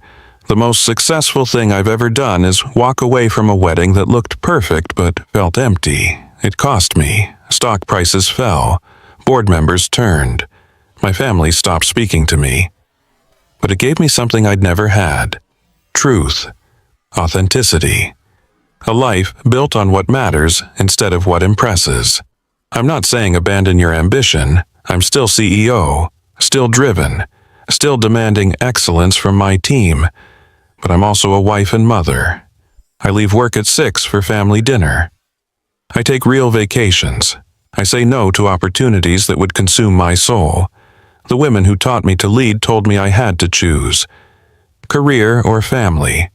The most successful thing I've ever done is walk away from a wedding that looked perfect but felt empty. It cost me. Stock prices fell. Board members turned. My family stopped speaking to me. But it gave me something I'd never had. Truth. Authenticity. A life built on what matters instead of what impresses. I'm not saying abandon your ambition. I'm still CEO, still driven, still demanding excellence from my team. But I'm also a wife and mother. I leave work at 6 for family dinner. I take real vacations. I say no to opportunities that would consume my soul. The women who taught me to lead told me I had to choose. Career or family,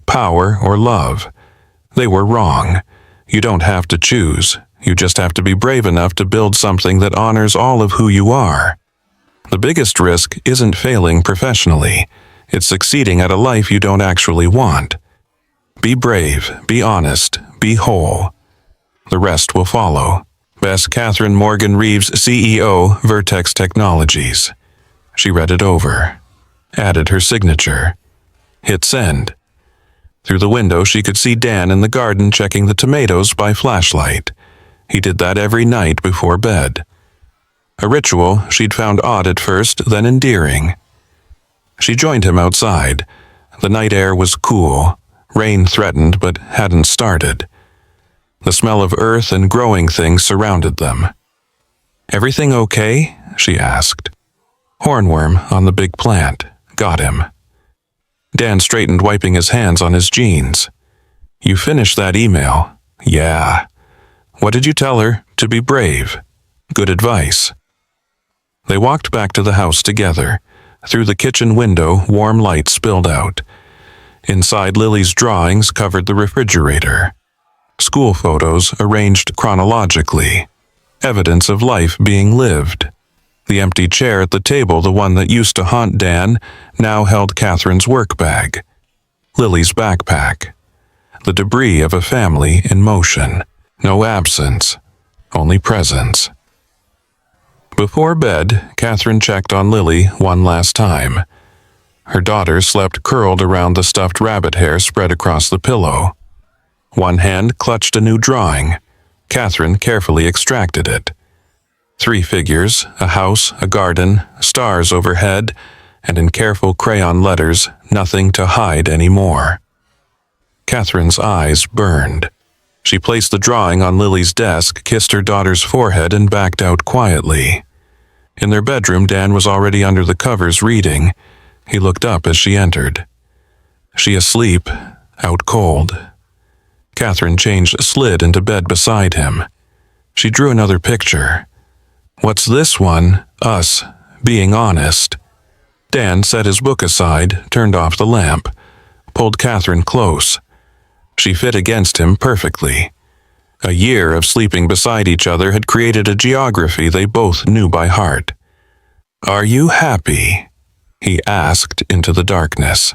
power or love. They were wrong. You don't have to choose. You just have to be brave enough to build something that honors all of who you are. The biggest risk isn't failing professionally. It's succeeding at a life you don't actually want. Be brave, be honest, be whole. The rest will follow. Best Catherine Morgan Reeves, CEO, Vertex Technologies. She read it over. Added her signature. Hit send. Through the window she could see Dan in the garden checking the tomatoes by flashlight. He did that every night before bed. A ritual she'd found odd at first, then endearing. She joined him outside. The night air was cool. Rain threatened but hadn't started. The smell of earth and growing things surrounded them. "Everything okay?" she asked. Hornworm on the big plant. Got him. Dan straightened, wiping his hands on his jeans. "You finished that email?" "Yeah." "What did you tell her?" "To be brave." "Good advice." They walked back to the house together. Through the kitchen window, warm light spilled out. Inside, Lily's drawings covered the refrigerator. School photos arranged chronologically. Evidence of life being lived. The empty chair at the table, the one that used to haunt Dan, now held Catherine's work bag. Lily's backpack. The debris of a family in motion. No absence, only presence. Before bed, Catherine checked on Lily one last time. Her daughter slept curled around the stuffed rabbit hair spread across the pillow. One hand clutched a new drawing. Catherine carefully extracted it. 3 figures, a house, a garden, stars overhead, and in careful crayon letters, nothing to hide anymore. Catherine's eyes burned. She placed the drawing on Lily's desk, kissed her daughter's forehead, and backed out quietly. In their bedroom, Dan was already under the covers reading. He looked up as she entered. She asleep, out cold. Catherine slid into bed beside him. She drew another picture. "What's this one? Us, being honest." Dan set his book aside, turned off the lamp, pulled Catherine close. She fit against him perfectly. A year of sleeping beside each other had created a geography they both knew by heart. "Are you happy?" he asked into the darkness.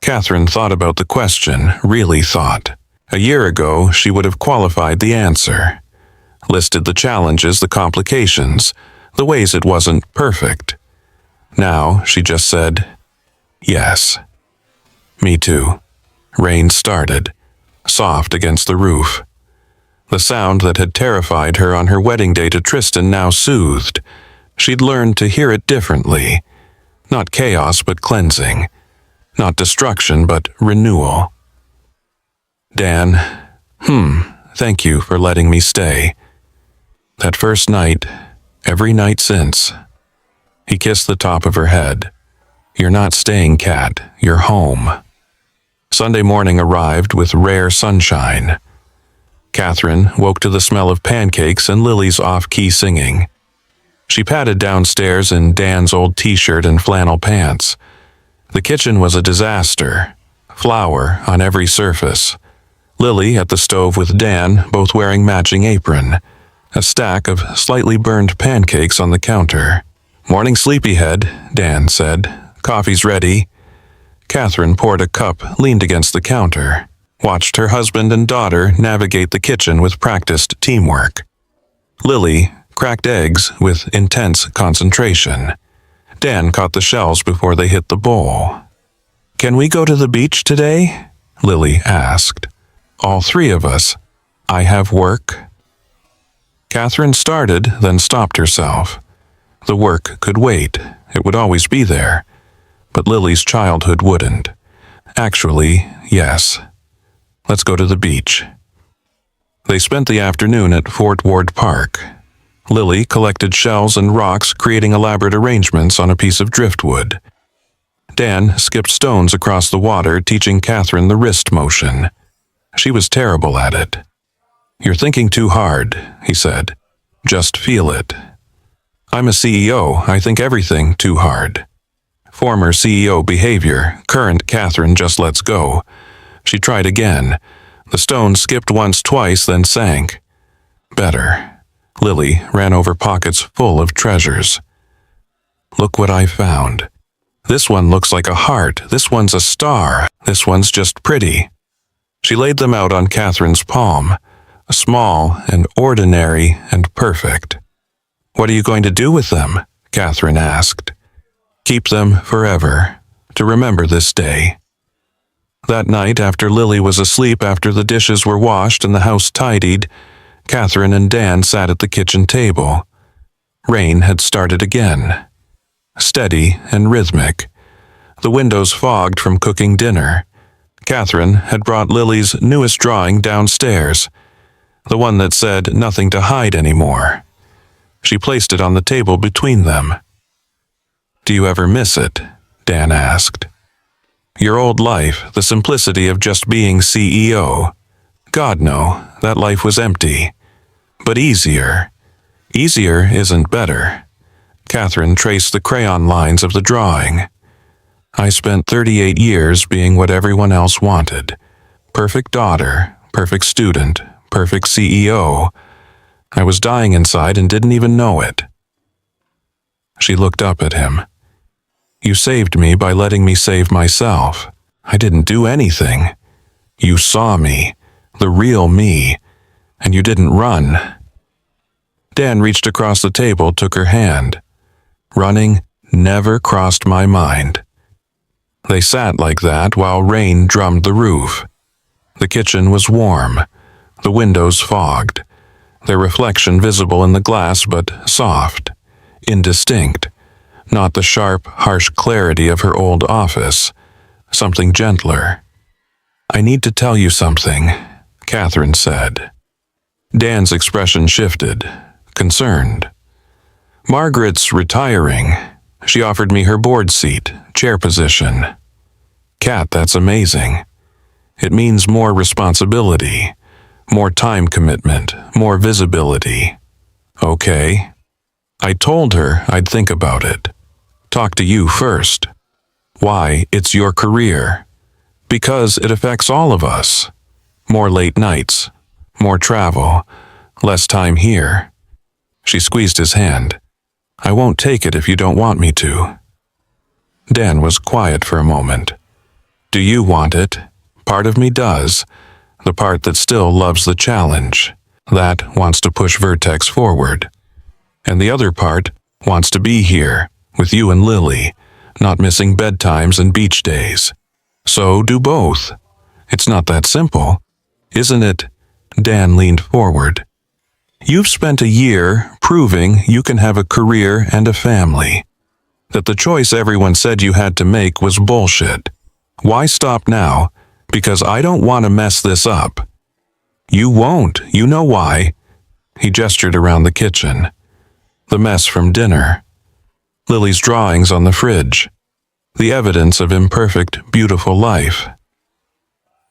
Catherine thought about the question, really thought. A year ago, she would have qualified the answer. Listed the challenges, the complications, the ways it wasn't perfect. Now, she just said, "Yes." "Me too." Rain started, soft against the roof. The sound that had terrified her on her wedding day to Tristan now soothed. She'd learned to hear it differently. Not chaos, but cleansing. Not destruction, but renewal. Dan, thank you for letting me stay. That first night, every night since. He kissed the top of her head. "You're not staying, Cat. You're home." Sunday morning arrived with rare sunshine. Catherine woke to the smell of pancakes and Lily's off-key singing. She padded downstairs in Dan's old t-shirt and flannel pants. The kitchen was a disaster. Flour on every surface. Lily at the stove with Dan, both wearing matching apron. A stack of slightly burned pancakes on the counter. "Morning, sleepyhead," Dan said. "Coffee's ready." Catherine poured a cup, leaned against the counter, watched her husband and daughter navigate the kitchen with practiced teamwork. Lily cracked eggs with intense concentration. Dan caught the shells before they hit the bowl. "Can we go to the beach today?" Lily asked. "All 3 of us. I have work." Catherine started, then stopped herself. The work could wait. It would always be there. But Lily's childhood wouldn't. Actually, yes. Let's go to the beach. They spent the afternoon at Fort Ward Park. Lily collected shells and rocks, creating elaborate arrangements on a piece of driftwood. Dan skipped stones across the water, teaching Catherine the wrist motion. She was terrible at it. "You're thinking too hard," he said. Just feel it. I'm a CEO, I think everything too hard. Former CEO behavior, current Catherine just lets go. She tried again. The stone skipped once, twice, then sank. Better. Lily ran over pockets full of treasures. Look what I found. This one looks like a heart, this one's a star, this one's just pretty. She laid them out on Catherine's palm, small and ordinary and perfect. What are you going to do with them? Catherine asked. Keep them forever, to remember this day. That night, after Lily was asleep, after the dishes were washed and the house tidied, Catherine and Dan sat at the kitchen table. Rain had started again. Steady and rhythmic. The windows fogged from cooking dinner. Catherine had brought Lily's newest drawing downstairs, the one that said nothing to hide anymore. She placed it on the table between them. Do you ever miss it? Dan asked. Your old life, the simplicity of just being CEO. God, no, that life was empty. But easier. Easier isn't better. Catherine traced the crayon lines of the drawing. I spent 38 years being what everyone else wanted. Perfect daughter, perfect student, perfect CEO. I was dying inside and didn't even know it. She looked up at him. You saved me by letting me save myself. I didn't do anything. You saw me, the real me, and you didn't run. Dan reached across the table, took her hand. Running never crossed my mind. They sat like that while rain drummed the roof. The kitchen was warm, the windows fogged, their reflection visible in the glass but soft, indistinct, not the sharp, harsh clarity of her old office, something gentler. I need to tell you something, Catherine said. Dan's expression shifted, concerned. Margaret's retiring. She offered me her board seat, chair position. Kat, that's amazing. It means more responsibility, more time commitment, more visibility. Okay. I told her I'd think about it. Talk to you first. Why, it's your career. Because it affects all of us. More late nights, more travel, less time here. She squeezed his hand. I won't take it if you don't want me to. Dan was quiet for a moment. Do you want it? Part of me does. The part that still loves the challenge. That wants to push Vertex forward. And the other part wants to be here, with you and Lily, not missing bedtimes and beach days. So do both. It's not that simple, isn't it? Dan leaned forward. You've spent a year proving you can have a career and a family. That the choice everyone said you had to make was bullshit. Why stop now? Because I don't want to mess this up. You won't. You know why. He gestured around the kitchen. The mess from dinner. Lily's drawings on the fridge. The evidence of imperfect, beautiful life.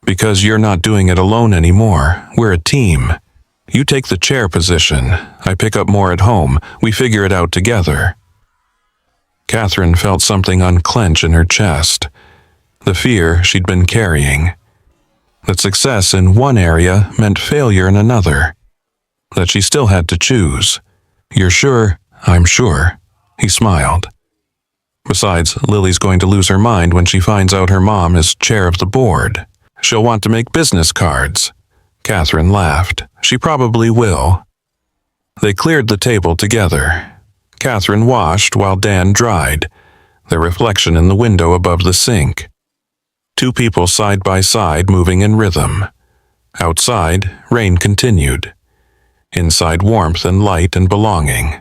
Because you're not doing it alone anymore. We're a team. You take the chair position. I pick up more at home. We figure it out together. Catherine felt something unclench in her chest. The fear she'd been carrying. That success in one area meant failure in another. That she still had to choose. You're sure? I'm sure. He smiled. Besides, Lily's going to lose her mind when she finds out her mom is chair of the board. She'll want to make business cards. Catherine laughed. She probably will. They cleared the table together. Catherine washed while Dan dried, their reflection in the window above the sink. Two people side by side moving in rhythm. Outside, rain continued. Inside, warmth and light and belonging.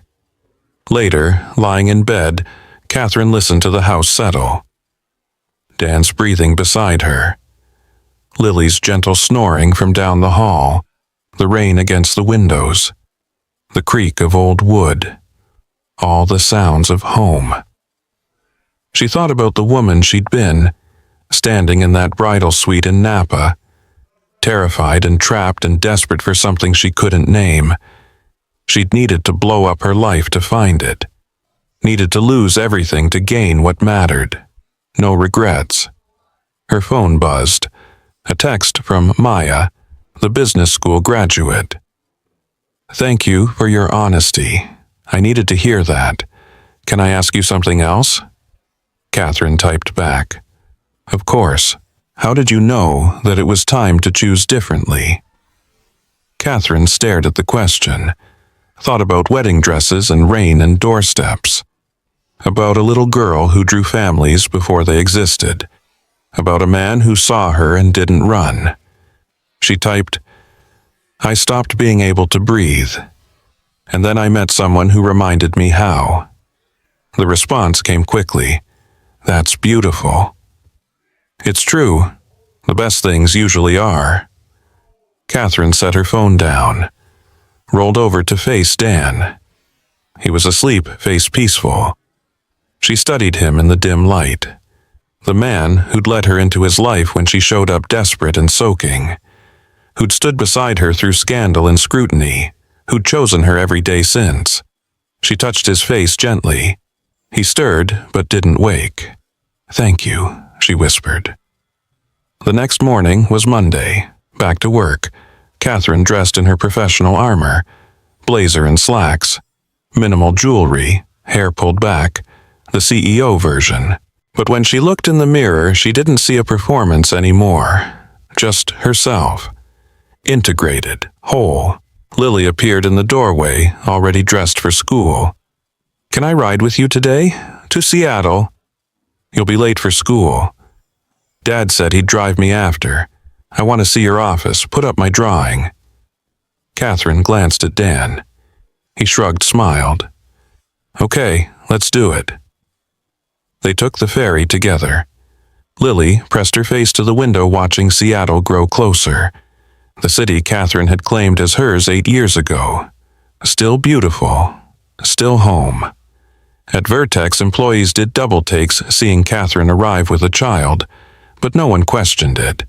Later, lying in bed, Catherine listened to the house settle. Dan's breathing beside her. Lily's gentle snoring from down the hall. The rain against the windows. The creak of old wood. All the sounds of home. She thought about the woman she'd been, standing in that bridal suite in Napa, terrified and trapped and desperate for something she couldn't name. She'd needed to blow up her life to find it. Needed to lose everything to gain what mattered. No regrets. Her phone buzzed. A text from Maya, the business school graduate. "Thank you for your honesty. I needed to hear that. Can I ask you something else?" Catherine typed back. "Of course. How did you know that it was time to choose differently?" Catherine stared at the question, thought about wedding dresses and rain and doorsteps, about a little girl who drew families before they existed, about a man who saw her and didn't run. She typed, "I stopped being able to breathe, and then I met someone who reminded me how." The response came quickly. "That's beautiful." It's true. The best things usually are. Catherine set her phone down, rolled over to face Dan. He was asleep, face peaceful. She studied him in the dim light. The man who'd let her into his life when she showed up desperate and soaking, who'd stood beside her through scandal and scrutiny, who'd chosen her every day since. She touched his face gently. He stirred, but didn't wake. "Thank you," she whispered. The next morning was Monday. Back to work. Catherine dressed in her professional armor, blazer and slacks, minimal jewelry, hair pulled back, the CEO version. But when she looked in the mirror, she didn't see a performance anymore. Just herself. Integrated, whole. Lily appeared in the doorway, already dressed for school. "Can I ride with you today? To Seattle?" "You'll be late for school." "Dad said he'd drive me after. I want to see your office, put up my drawing." Catherine glanced at Dan. He shrugged, smiled. "Okay, let's do it." They took the ferry together. Lily pressed her face to the window, watching Seattle grow closer. The city Catherine had claimed as hers 8 years ago. Still beautiful. Still home. At Vertex, employees did double takes seeing Catherine arrive with a child, but no one questioned it.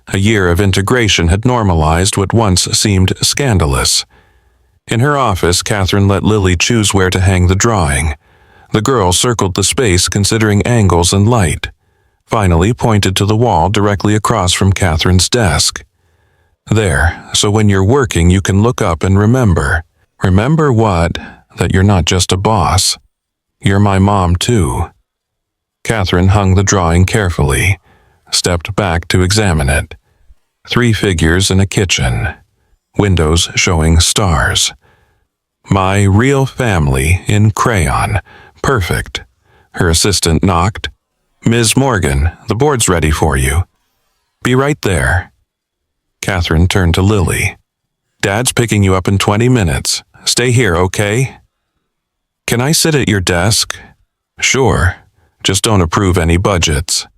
A year of integration had normalized what once seemed scandalous. In her office, Catherine let Lily choose where to hang the drawing. The girl circled the space, considering angles and light. Finally pointed to the wall directly across from Catherine's desk. "There, so when you're working you can look up and remember." "Remember what? That you're not just a boss. You're my mom too." Catherine hung the drawing carefully, stepped back to examine it. 3 figures in a kitchen. Windows showing stars. "My real family" in crayon. Perfect. Her assistant knocked. "Ms. Morgan, the board's ready for you." "Be right there." Catherine turned to Lily. "Dad's picking you up in 20 minutes. Stay here, okay?" "Can I sit at your desk?" "Sure. Just don't approve any budgets."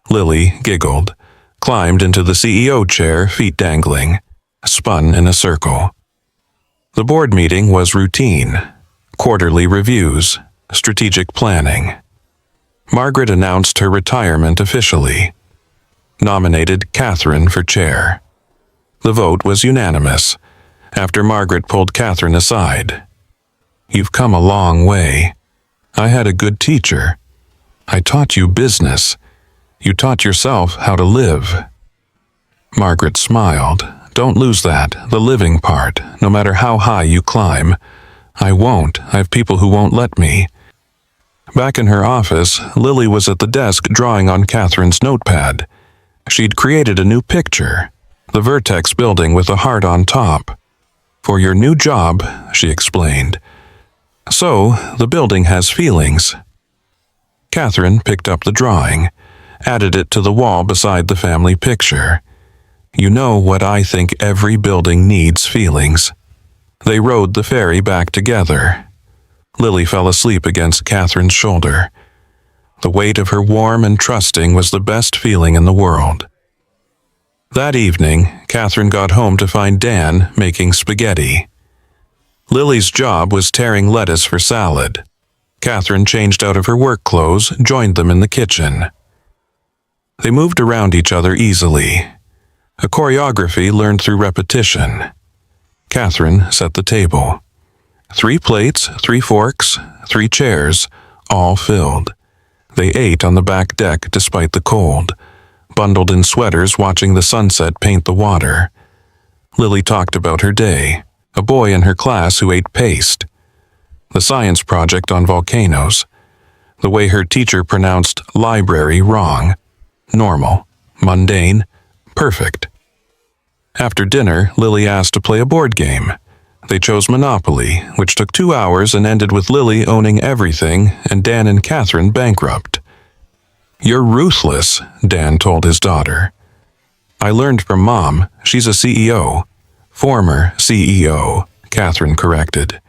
Lily giggled, climbed into the CEO chair, feet dangling, spun in a circle. The board meeting was routine. Quarterly reviews, strategic planning. Margaret announced her retirement officially. Nominated Catherine for chair. The vote was unanimous, after Margaret pulled Catherine aside. "You've come a long way. I had a good teacher. I taught you business. You taught yourself how to live." Margaret smiled. "Don't lose that, the living part, no matter how high you climb." "I won't. I have people who won't let me." Back in her office, Lily was at the desk drawing on Catherine's notepad. She'd created a new picture, the Vertex building with a heart on top. "For your new job," she explained. "So, the building has feelings." Catherine picked up the drawing, added it to the wall beside the family picture. "You know what I think every building needs, feelings." They rode the ferry back together. Lily fell asleep against Catherine's shoulder. The weight of her warm and trusting was the best feeling in the world. That evening, Catherine got home to find Dan making spaghetti. Lily's job was tearing lettuce for salad. Catherine changed out of her work clothes, joined them in the kitchen. They moved around each other easily. A choreography learned through repetition. Catherine set the table. 3 plates, 3 forks, 3 chairs, all filled. They ate on the back deck despite the cold, bundled in sweaters watching the sunset paint the water. Lily talked about her day, a boy in her class who ate paste, the science project on volcanoes, the way her teacher pronounced library wrong, normal, mundane, perfect. After dinner, Lily asked to play a board game. They chose Monopoly, which took 2 hours and ended with Lily owning everything and Dan and Catherine bankrupt. "You're ruthless," Dan told his daughter. "I learned from Mom. She's a CEO. Former CEO, Catherine corrected.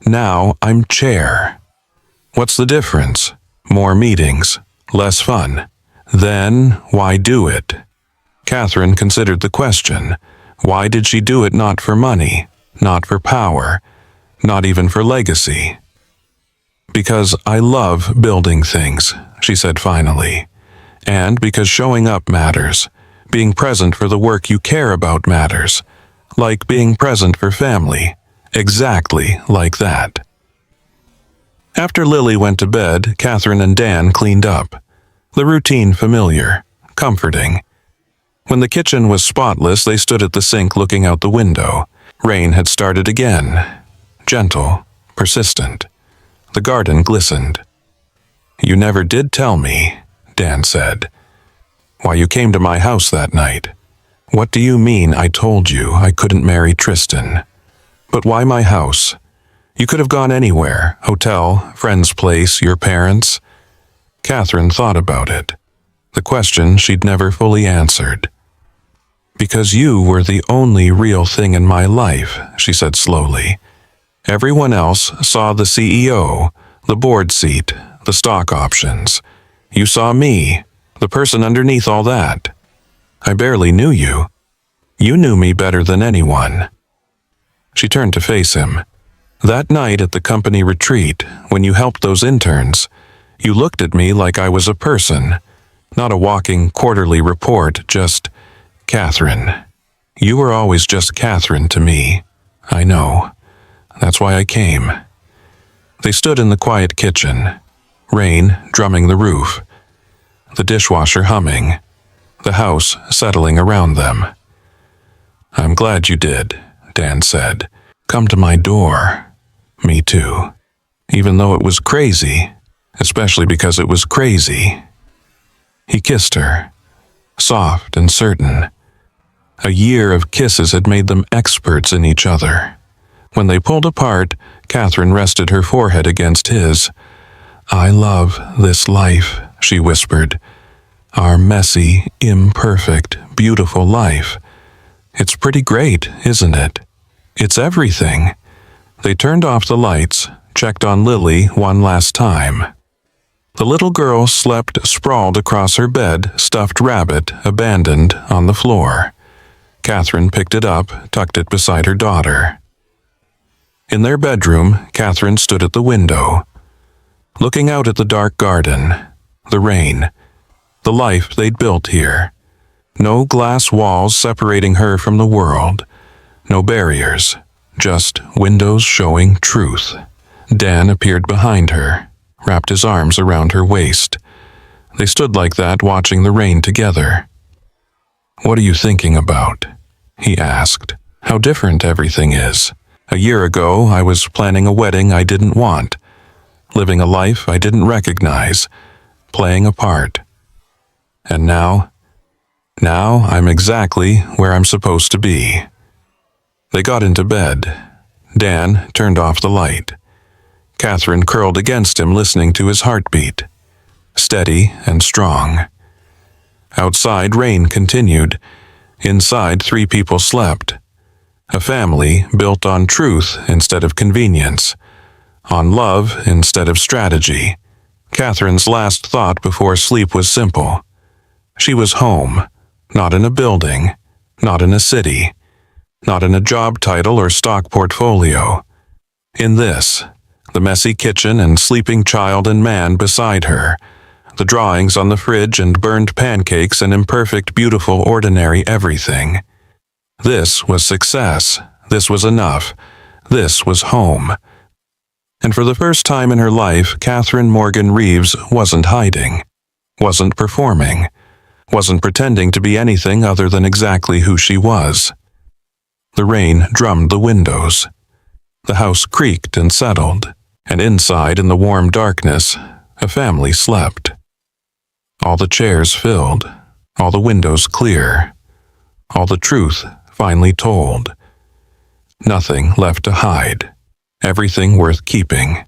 Now I'm chair." "What's the difference? More meetings, less fun. Then why do it?" Catherine considered the question. Why did she do it? Not for money, not for power, not even for legacy. "Because I love building things," she said finally. "And because showing up matters. Being present for the work you care about matters. Like being present for family. Exactly like that." After Lily went to bed, Catherine and Dan cleaned up. The routine familiar, comforting. When the kitchen was spotless, they stood at the sink looking out the window. Rain had started again. Gentle, persistent. The garden glistened. "You never did tell me," Dan said, "why you came to my house that night." "What do you mean I told you I couldn't marry Tristan? But why my house? You could have gone anywhere, hotel, friend's place, your parents." Catherine thought about it. The question she'd never fully answered. "Because you were the only real thing in my life," she said slowly. "Everyone else saw the CEO, the board seat, the stock options. You saw me, the person underneath all that. I barely knew you. You knew me better than anyone." She turned to face him. "That night at the company retreat, when you helped those interns, you looked at me like I was a person, not a walking quarterly report, just Catherine. You were always just Catherine to me. I know. That's why I came." They stood in the quiet kitchen, rain drumming the roof, the dishwasher humming, the house settling around them. "I'm glad you did," Dan said. "Come to my door." "Me too. Even though it was crazy, especially because it was crazy." He kissed her, soft and certain. A year of kisses had made them experts in each other. When they pulled apart, Catherine rested her forehead against his. "I love this life," she whispered. "Our messy, imperfect, beautiful life. It's pretty great, isn't it? It's everything." They turned off the lights, checked on Lily one last time. The little girl slept sprawled across her bed, stuffed rabbit, abandoned on the floor. Catherine picked it up, tucked it beside her daughter. In their bedroom, Catherine stood at the window, looking out at the dark garden, the rain, the life they'd built here. No glass walls separating her from the world, no barriers, just windows showing truth. Dan appeared behind her, wrapped his arms around her waist. They stood like that, watching the rain together. "What are you thinking about?" he asked. "How different everything is. A year ago, I was planning a wedding I didn't want, living a life I didn't recognize, playing a part. And now I'm exactly where I'm supposed to be." They got into bed. Dan turned off the light. Catherine curled against him, listening to his heartbeat, steady and strong. Outside, rain continued. Inside, 3 people slept. A family built on truth instead of convenience, on love instead of strategy. Catherine's last thought before sleep was simple. She was home, not in a building, not in a city, not in a job title or stock portfolio. In this, the messy kitchen and sleeping child and man beside her, the drawings on the fridge and burned pancakes and imperfect, beautiful, ordinary everything. This was success. This was enough. This was home. And for the first time in her life, Catherine Morgan Reeves wasn't hiding, wasn't performing, wasn't pretending to be anything other than exactly who she was. The rain drummed the windows. The house creaked and settled, and inside in the warm darkness, a family slept. All the chairs filled, all the windows clear, all the truth finally told. Nothing left to hide, everything worth keeping.